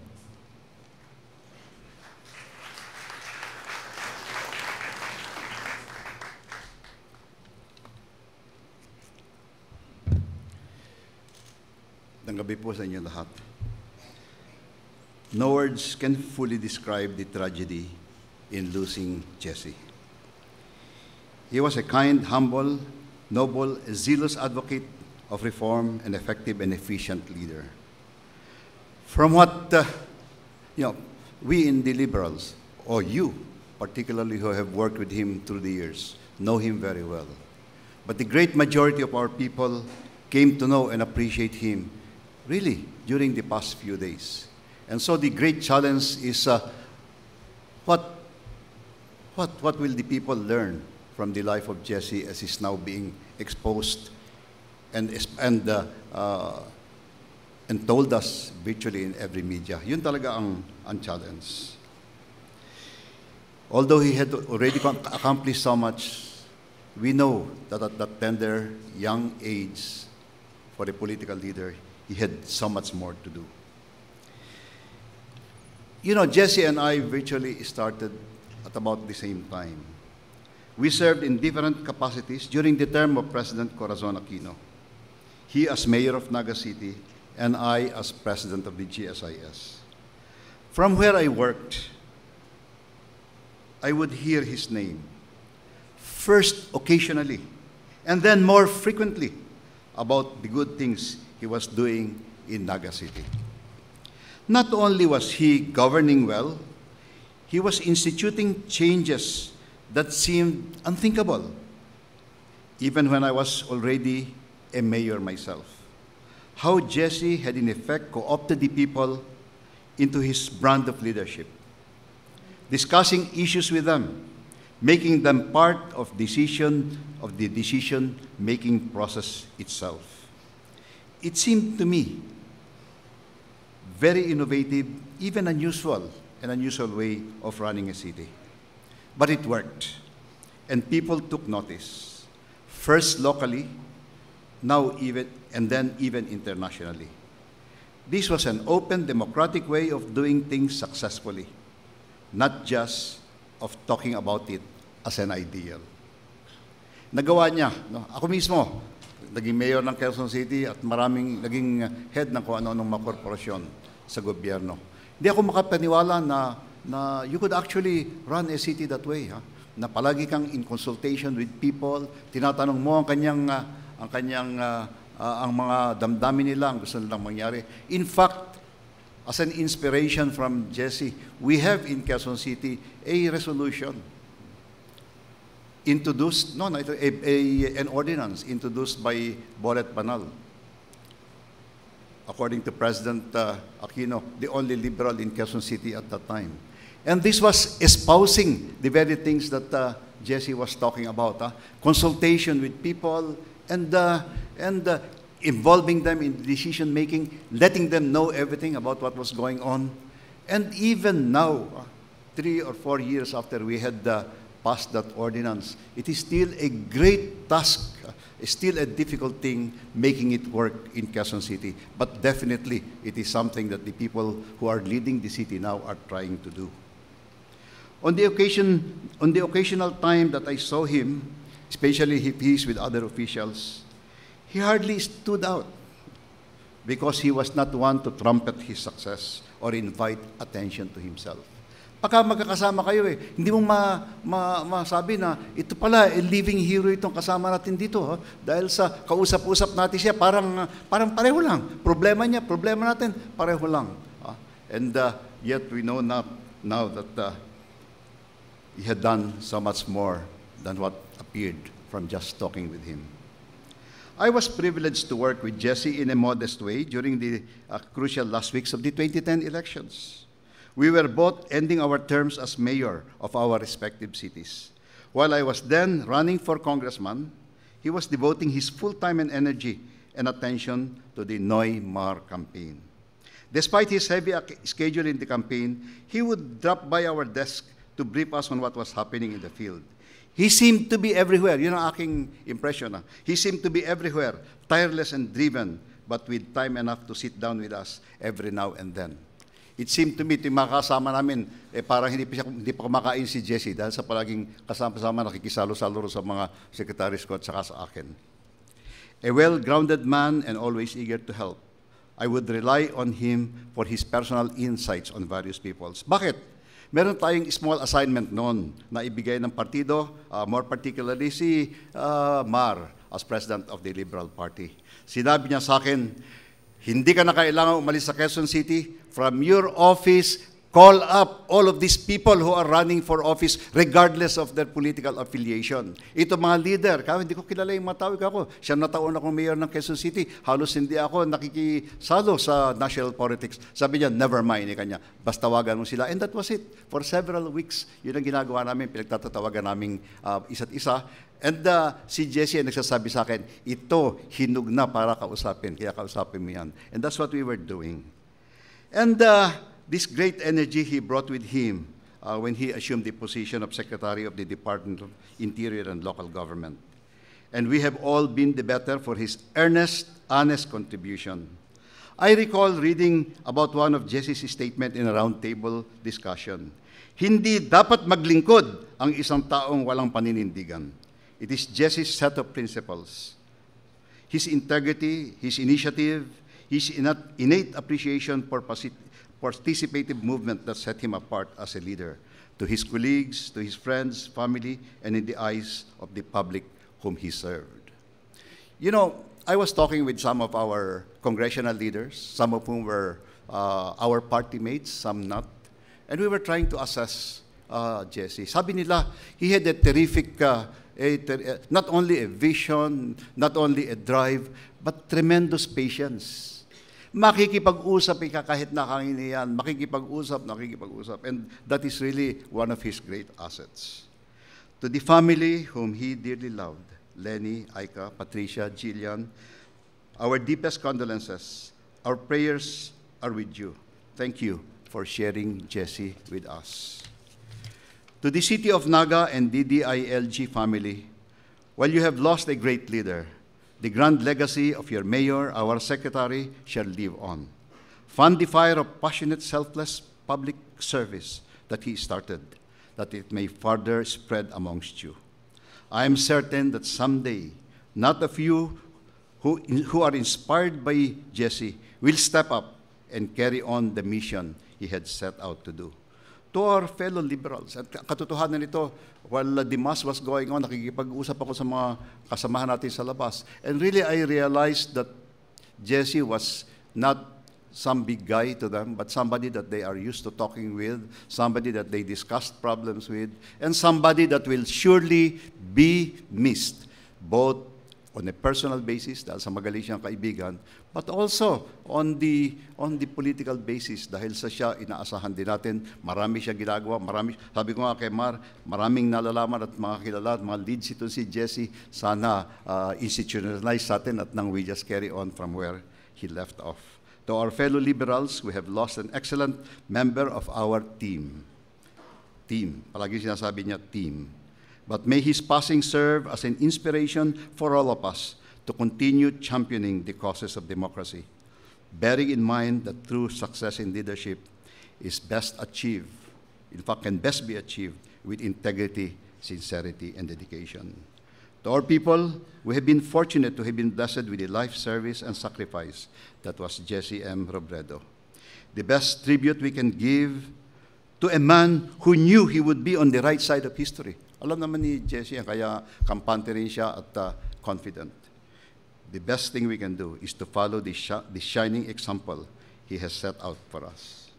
Magandang gabi po sa inyo lahat. No words can fully describe the tragedy in losing Jesse. He was a kind, humble, noble, zealous advocate of reform, and effective and efficient leader. From what we in the Liberals, or you particularly who have worked with him through the years, know him very well. But the great majority of our people came to know and appreciate him really during the past few days. And so the great challenge is what will the people learn from the life of Jesse as he's now being exposed and told us virtually in every media. Yun talaga ang challenge. Although he had already accomplished so much, we know that at that tender young age for a political leader, he had so much more to do. You know, Jesse and I virtually started at about the same time. We served in different capacities during the term of President Corazon Aquino. He as mayor of Naga City, and I as president of the GSIS. From where I worked, I would hear his name, first occasionally, and then more frequently, about the good things he was doing in Naga City. Not only was he governing well, he was instituting changes that seemed unthinkable, even when I was already a mayor myself. How Jesse had in effect co-opted the people into his brand of leadership, discussing issues with them, making them part of the decision-making process itself. It seemed to me very innovative, even an unusual way of running a city. But it worked, and people took notice, first locally, and then even internationally. This was an open, democratic way of doing things successfully, not just of talking about it as an ideal. Nagawa niya. No? Ako mismo, naging mayor ng Quezon City at naging head ng kung ano-anong mga korporasyon sa gobyerno. Hindi ako makapaniwala na you could actually run a city that way. Na palagi kang in consultation with people, tinatanong mo ang kanyang ang kanyang ang mga damdamin nila, ang gusto nilang mangyari. In fact, as an inspiration from Jesse, we have in Quezon City a resolution introduced, an ordinance introduced by Boret Banal. According to President Aquino, the only liberal in Quezon City at that time. And this was espousing the very things that Jesse was talking about, consultation with people and involving them in decision-making, letting them know everything about what was going on. And even now, 3 or 4 years after we had passed that ordinance, it is still a great task, still a difficult thing making it work in Quezon City. But definitely, it is something that the people who are leading the city now are trying to do. On the occasional time that I saw him, especially if he's with other officials, he hardly stood out because he was not one to trumpet his success or invite attention to himself. Pagka magkakasama kayo hindi mo masabi na ito pala, living hero itong kasama natin dito. Dahil sa kausap-usap natin siya, parang pareho lang. Problema niya, problema natin, pareho lang. And yet we know now that he had done so much more than what appeared from just talking with him. I was privileged to work with Jesse in a modest way during the crucial last weeks of the 2010 elections. We were both ending our terms as mayor of our respective cities. While I was then running for congressman, he was devoting his full time and energy and attention to the Noy Mar campaign. Despite his heavy schedule in the campaign, he would drop by our desk to brief us on what was happening in the field. He seemed to be everywhere. Yun ang aking impression. He seemed to be everywhere, tireless and driven, but with time enough to sit down with us every now and then. It seemed to me, ito yung makakasama namin, parang hindi pa kumakain si Jesse dahil sa palaging kasama-sama nakikisalo-salo sa mga secretaries ko at saka sa akin. A well-grounded man and always eager to help. I would rely on him for his personal insights on various peoples. Bakit? Meron tayong small assignment noon na ibigay ng partido, more particularly si Mar as president of the Liberal Party. Sinabi niya sa akin, hindi ka na kailangan umalis sa Quezon City. From your office, call up all of these people who are running for office regardless of their political affiliation. Ito mga leader, hindi ko kilala yung matawag ako. Siya na taon akong mayor ng Quezon City. Halos hindi ako nakikisalo sa national politics. Sabi niya, never mind, kanya. Basta tawagan mo sila. And that was it. For several weeks, yun ang ginagawa namin. Pinagtatawagan namin isa't isa. And si Jesse ay nagsasabi sa akin, ito, hinug na para kausapin. Kaya kausapin mo yan. And that's what we were doing. And this great energy he brought with him when he assumed the position of Secretary of the Department of Interior and Local Government. And we have all been the better for his earnest, honest contribution. I recall reading about one of Jesse's statement in a roundtable discussion. Hindi dapat maglingkod ang isang taong walang paninindigan. It is Jesse's set of principles. His integrity, his initiative, his innate appreciation for participative movement that set him apart as a leader to his colleagues, to his friends, family, and in the eyes of the public whom he served. You know, I was talking with some of our congressional leaders, some of whom were our party mates, some not, and we were trying to assess Jesse. Sabi nila, he had a terrific, not only a vision, not only a drive, but tremendous patience. Makikipag-usap ka kahit nakanginiyan, makikipag-usap. And that is really one of his great assets. To the family whom he dearly loved, Lenny, Aika, Patricia, Jillian, our deepest condolences, our prayers are with you. Thank you for sharing Jesse with us. To the City of Naga and DDILG family, while you have lost a great leader, the grand legacy of your mayor, our secretary, shall live on. Fan the fire of passionate, selfless public service that he started, that it may further spread amongst you. I am certain that someday, not a few who are inspired by Jesse will step up and carry on the mission he had set out to do. to our fellow liberals. At katotohanan nito, while the mass was going on, nakikipag-usap ako sa mga kasamahan natin sa labas. And really, I realized that Jesse was not some big guy to them, but somebody that they are used to talking with, somebody that they discussed problems with, and somebody that will surely be missed, both on a personal basis, dahil sa magaling siyang kaibigan, but also on the political basis, dahil sa siya, inaasahan din natin, marami siya ginagawa, sabi ko nga kay Mar, maraming nalalaman at mga kilala, at mga leads ito si Jesse, sana institutionalize sa atin at nang we just carry on from where he left off. To our fellow liberals, we have lost an excellent member of our team. Team. Palagi sinasabi niya, team. But may his passing serve as an inspiration for all of us to continue championing the causes of democracy, bearing in mind that true success in leadership is best achieved, in fact, can best be achieved with integrity, sincerity, and dedication. To our people, we have been fortunate to have been blessed with a life service and sacrifice that was Jesse M. Robredo. The best tribute we can give to a man who knew he would be on the right side of history. Alam naman ni Jesse, kaya kampante rin siya at confident. The best thing we can do is to follow the shining example he has set out for us.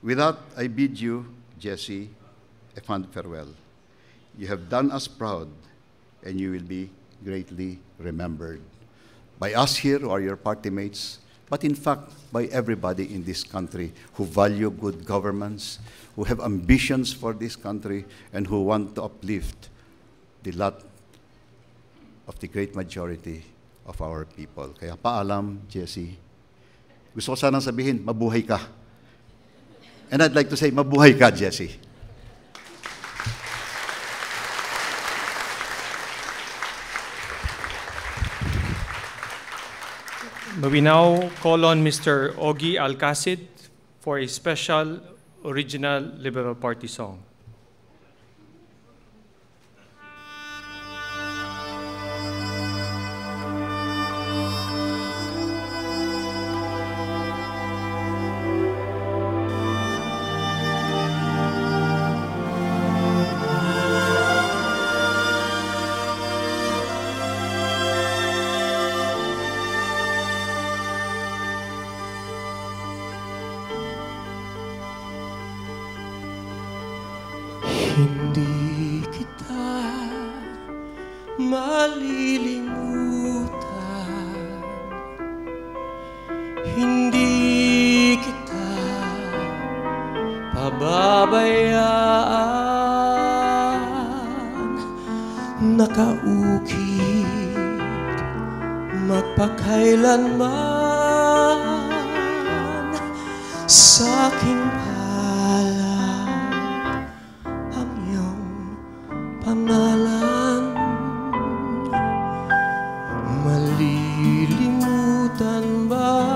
With that, I bid you, Jesse, a fond farewell. You have done us proud, and you will be greatly remembered by us here who are your party mates, but in fact, by everybody in this country who value good governance, who have ambitions for this country, and who want to uplift the lot of the great majority of our people. Kaya paalam, Jesse. Gusto ko sanang sabihin, mabuhay ka. And I'd like to say, mabuhay ka, Jesse. We now call on Mr. Ogie Alcacid for a special original Liberal Party song. Hindi kita malilimutan, hindi kita pababayaan, nakaukit magpakailanman sa aking pangalan. Malilimutan ba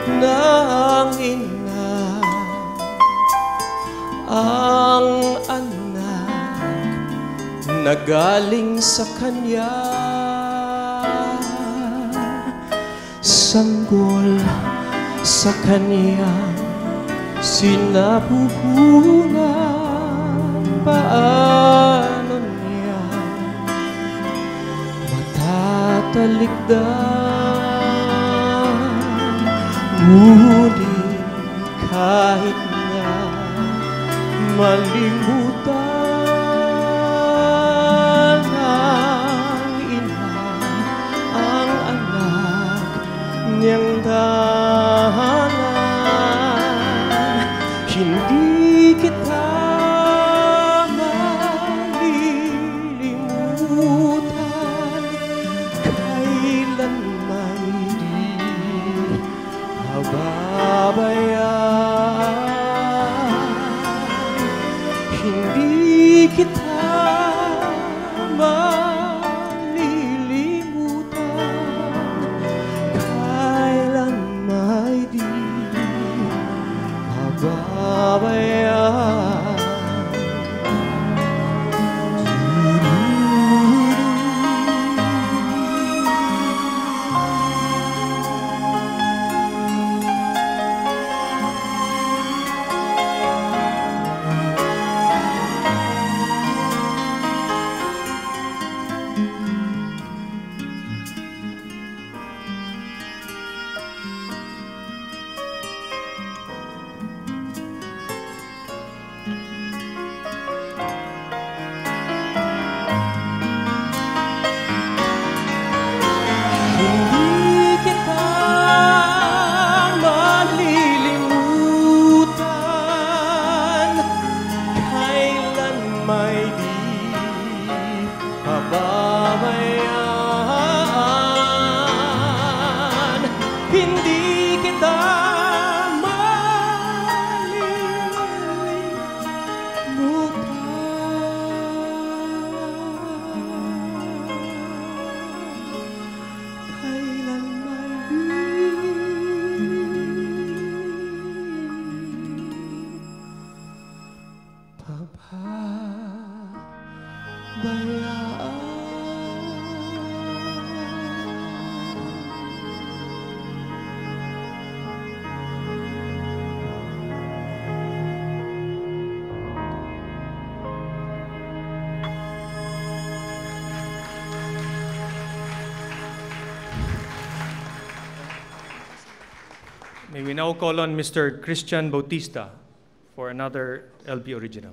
ng ina ang anak na galing sa kanya? Sanggol sa kanyang sinapupunan. Paano niya matatalikdan? Ngunit kahit na malimutan ng ina ang anak niyang tahanan, hindi kita hindi kita malilimutan, kailan may di mababayaan. May we now call on Mr. Christian Bautista for another LP original.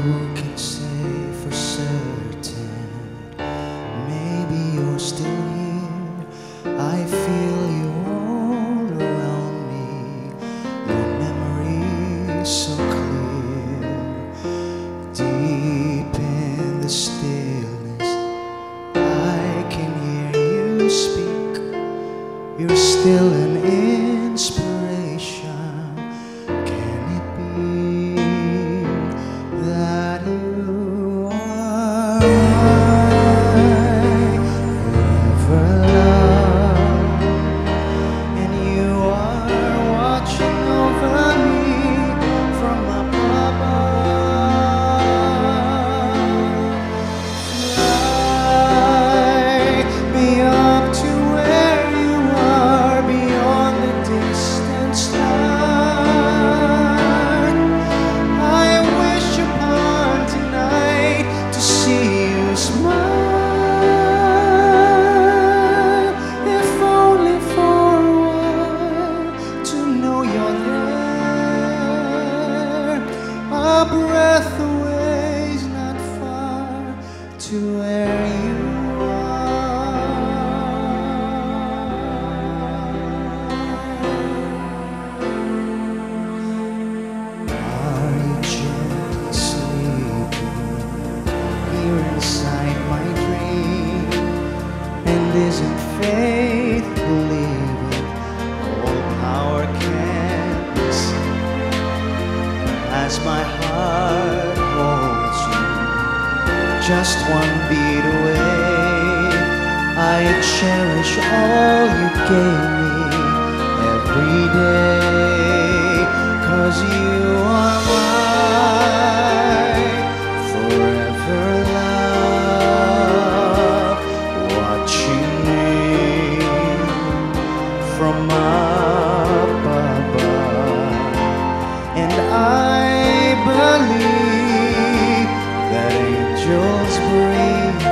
Who can say for certain? Maybe you're still here. I feel you all around me. Your memory is so clear. Deep in the stillness, I can hear you speak. You're still an inspiration. Can it be that you are my forever love, and you are watching over me from above? Fly me up to where you are, beyond the distant star. I wish upon tonight to see you smile, if only for a while, to know you're there. A breath away is not far to where you are. You gently sleeping here inside my dream? And isn't faith believing all power can be seen? As my heart holds you, just one beat away, I cherish all you gave me every day. 'Cause you are my forever love, watching me from up above. And I believe that angels breathe,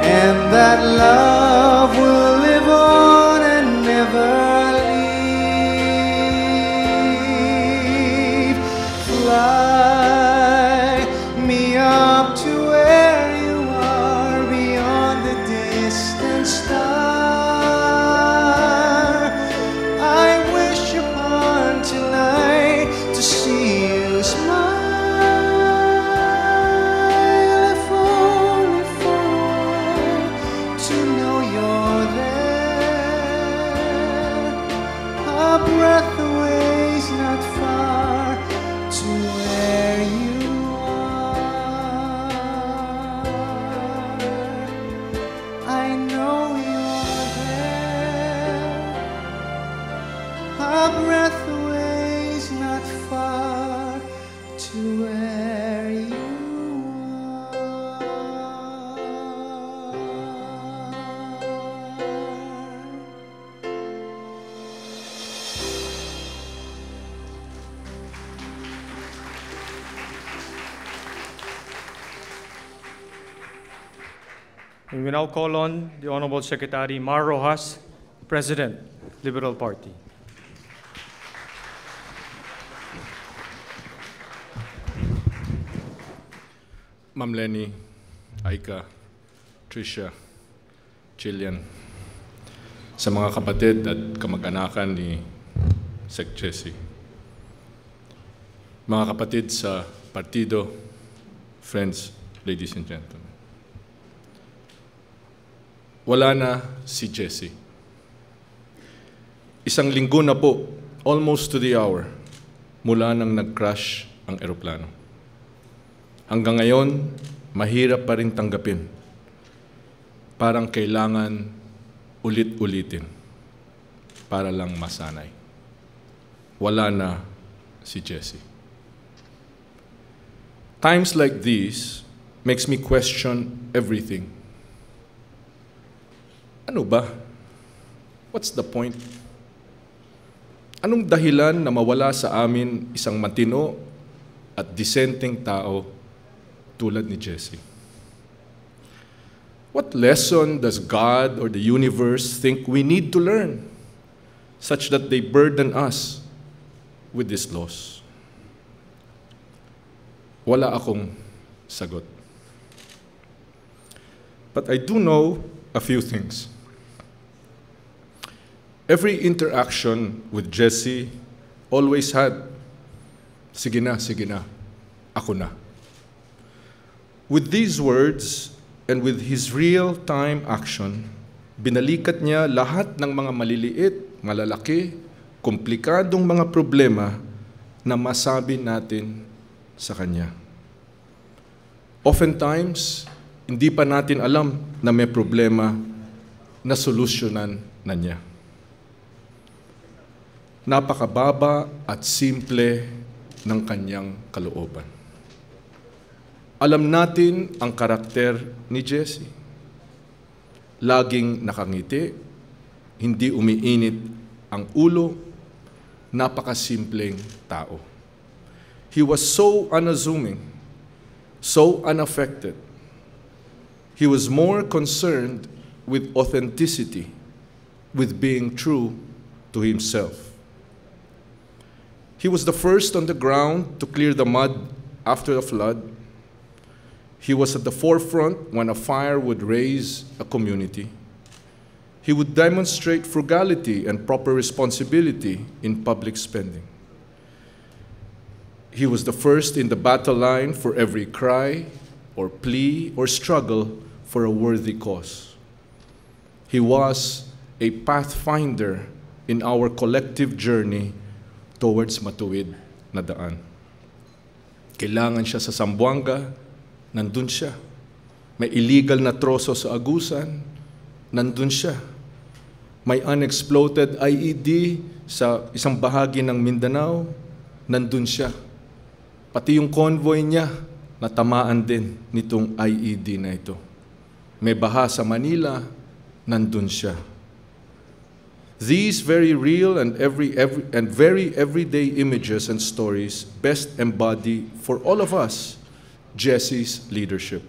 and that love will live on and never leave. Fly me up to where you are, beyond the distant star. I wish upon tonight to see you smile, if only for a while, to know you're there. A breath away is not far to where you are. I know you're there. A breath away is not far to where you We will now call on the Honorable Secretary Mar Rojas, President, Liberal Party. Ma'am Lenny, Aika, Tricia, Jillian, sa mga kapatid at kamag-anakan ni Sec Jesse, mga kapatid sa partido, friends, ladies and gentlemen. Wala na si Jesse. Isang linggo na po, almost to the hour, mula nang nag-crash ang eroplano. Hanggang ngayon, mahirap pa rin tanggapin. Parang kailangan ulit-ulitin para lang masanay. Wala na si Jesse. Times like these makes me question everything. Ano ba? What's the point? Anong dahilan na mawala sa amin isang matino at dissenting tao tulad ni Jesse? What lesson does God or the universe think we need to learn such that they burden us with this loss? Wala akong sagot. But I do know a few things. Every interaction with Jesse always had, sige na, ako na. With these words and with his real-time action, binalikat niya lahat ng mga maliliit, malalaki, komplikadong mga problema na masabi natin sa kanya. Oftentimes, hindi pa natin alam na may problema na solusyonan na niya. Napakababa at simple ng kanyang kalooban. Alam natin ang karakter ni Jesse. Laging nakangiti, hindi umiinit ang ulo, napakasimpleng tao. He was so unassuming, so unaffected. He was more concerned with authenticity, with being true to himself. He was the first on the ground to clear the mud after the flood. He was at the forefront when a fire would raise a community. He would demonstrate frugality and proper responsibility in public spending. He was the first in the battle line for every cry or plea or struggle for a worthy cause. He was a pathfinder in our collective journey towards matuwid na daan. Kailangan siya sa Zamboanga, nandun siya. May illegal na troso sa Agusan, nandun siya. May unexploded IED sa isang bahagi ng Mindanao, nandun siya. Pati yung convoy niya, natamaan din nitong IED na ito. May baha sa Manila, nandun siya. These very real and very everyday images and stories best embody for all of us Jesse's leadership,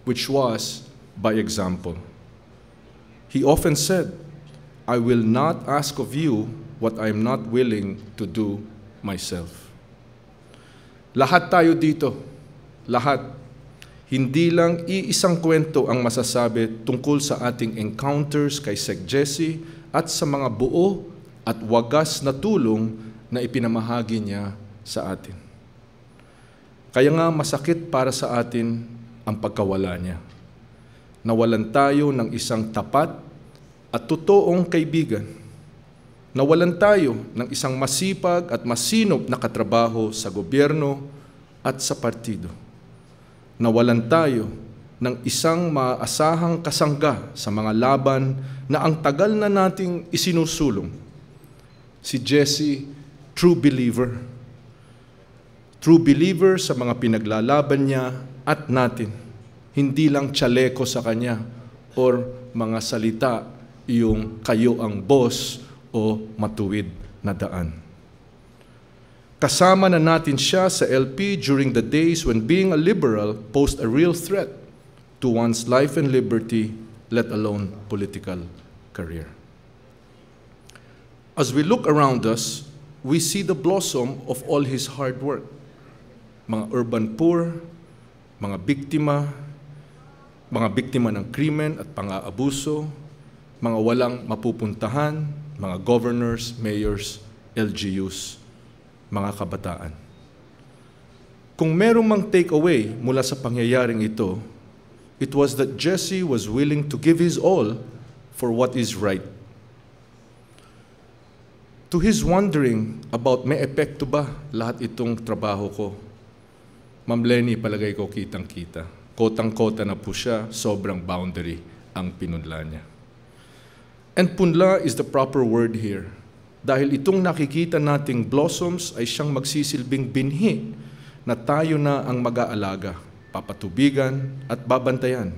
which was by example. He often said, "I will not ask of you what I am not willing to do myself." Lahat tayo dito, lahat. Hindi lang iisang kwento ang masasabi tungkol sa ating encounters kay Sec Jesse at sa mga buo at wagas na tulong na ipinamahagi niya sa atin. Kaya nga masakit para sa atin ang pagkawala niya. Nawalan tayo ng isang tapat at totoong kaibigan. Nawalan tayo ng isang masipag at masinop na katrabaho sa gobyerno at sa partido. Nawalan tayo ng isang maasahang kasangga sa mga laban na ang tagal na nating isinusulong. Si Jesse, true believer. True believer sa mga pinaglalaban niya at natin. Hindi lang tsaleko sa kanya or mga salita yung kayo ang boss o matuwid na daan. Kasama na natin siya sa LP during the days when being a liberal posed a real threat to one's life and liberty, let alone political career. As we look around us, we see the blossom of all his hard work. Mga urban poor, mga biktima ng krimen at pang-aabuso, mga walang mapupuntahan, mga governors, mayors, LGUs, mga kabataan. Kung merong mang takeaway mula sa pangyayaring ito, it was that Jesse was willing to give his all for what is right. To his wondering about may epekto ba lahat itong trabaho ko, Ma'am Lenny, palagay ko kitang-kita. Kotang-kota na po siya, sobrang boundary ang pinunla niya. And punla is the proper word here. Dahil itong nakikita nating blossoms ay siyang magsisilbing binhi na tayo na ang mag-aalaga, papatubigan at babantayan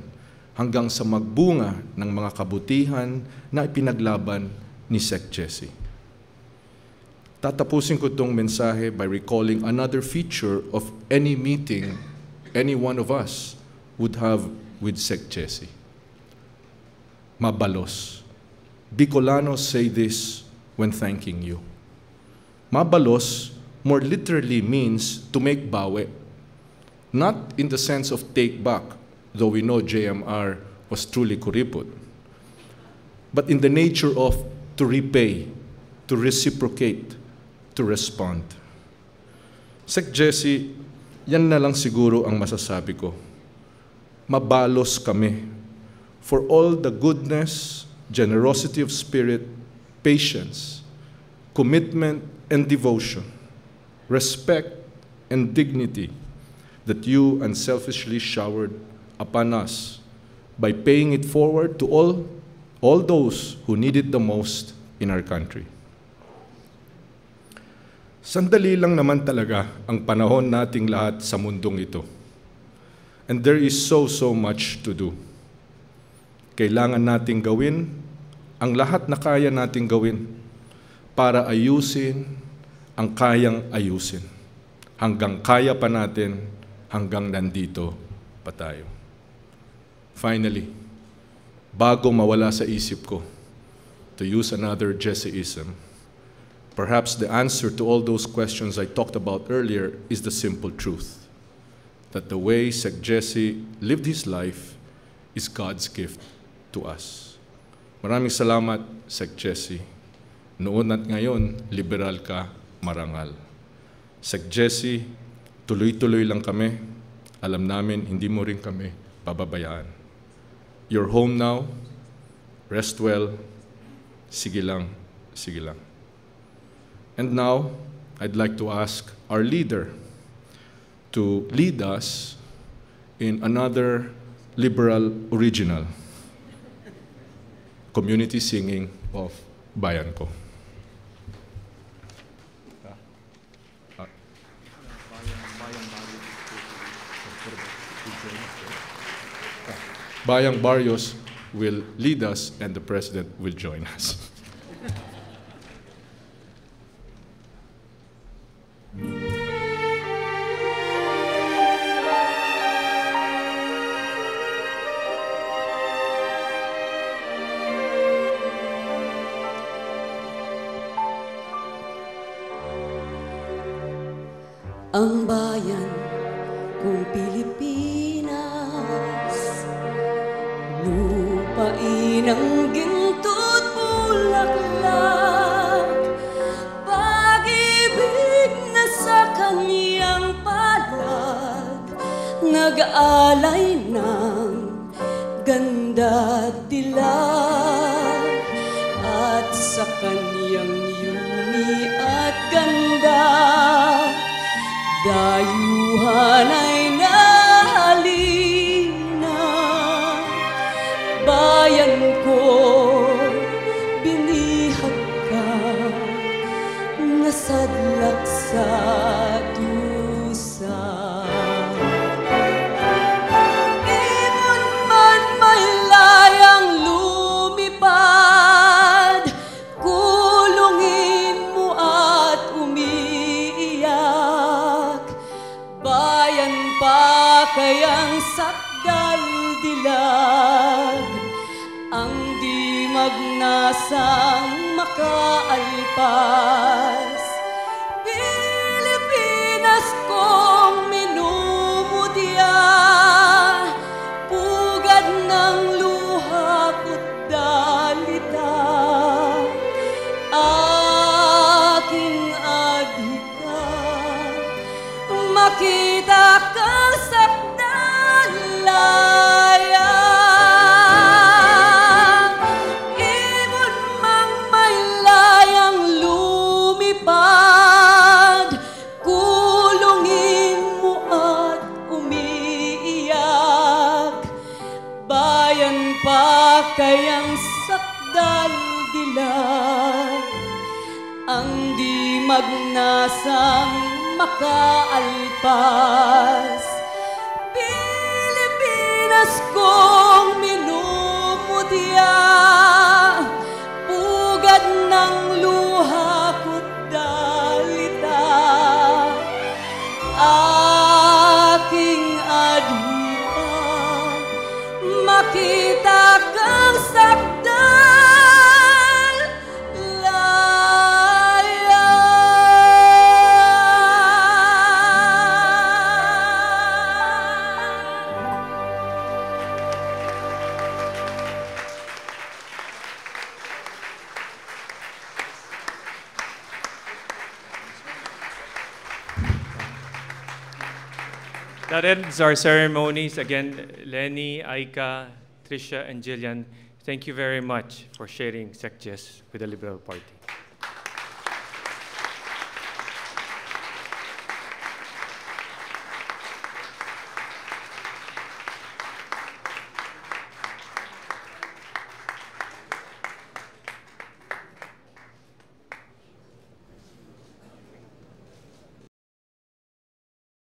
hanggang sa magbunga ng mga kabutihan na ipinaglaban ni Sec. Jesse. Tatapusin ko itong mensahe by recalling another feature of any meeting any one of us would have with Sec. Jesse. Mabalos. Bicolanos say this when thanking you. Mabalos more literally means to make bawi. Not in the sense of take back, though we know JMR was truly kuripot, but in the nature of to repay, to reciprocate, to respond. Sec. Jesse, yan na lang siguro ang masasabi ko. Mabalos kami for all the goodness, generosity of spirit, patience, commitment and devotion, respect and dignity that you unselfishly showered upon us by paying it forward to all those who need it the most in our country. Sandali lang naman talaga ang panahon nating lahat sa mundong ito. And there is so much to do. Kailangan nating gawin ang lahat na kaya nating gawin para ayusin ang kayang ayusin. Hanggang kaya pa natin, hanggang nandito pa tayo. Finally, bago mawala sa isip ko, to use another Jesseism, perhaps the answer to all those questions I talked about earlier is the simple truth that the way Sec. Jesse lived his life is God's gift to us. Maraming salamat, Sec. Jesse. Noon at ngayon, liberal ka, marangal. Sec. Jesse, tuloy-tuloy lang kami. Alam namin, hindi mo rin kami pababayaan. You're home now. Rest well. Sige lang, sige lang. And now, I'd like to ask our leader to lead us in another liberal original, community singing of Bayan Ko. Bayang Barrios will lead us and the President will join us. Ang bayan kong Pilipinas, lupain ang ginto't bulaklak, pag-ibig na sa kaniyang palad, nag-aalay ng ganda't dilag, at sa kaniyang yumi at ganda, dayuhan ay nahalina. Bayan ko, binihag ka, nasadlak sa dusa. Ibon man may layang lumipad, kulungin mo at umiiyak. Bayan pa kayang sakdal dilag, ang di magnasang makaalpas. Pilipinas kong minumudya, pugad ng luha ko't dalita, aking adhika, makita kang sakdalaya. Ibon mang may layang lumipad, kulungin mo at umiiyak. Bayan pa kayang sakdal dilag, ang di magnasang makaalpas. Pilipinas kong minumutya, pugad ng luha ko't dalita. Aking adhika, makita kang sakdal, laya. That ends our ceremonies. Again, Lenny, Aika, Tricia, and Jillian, thank you very much for sharing Sec Jess with the Liberal Party.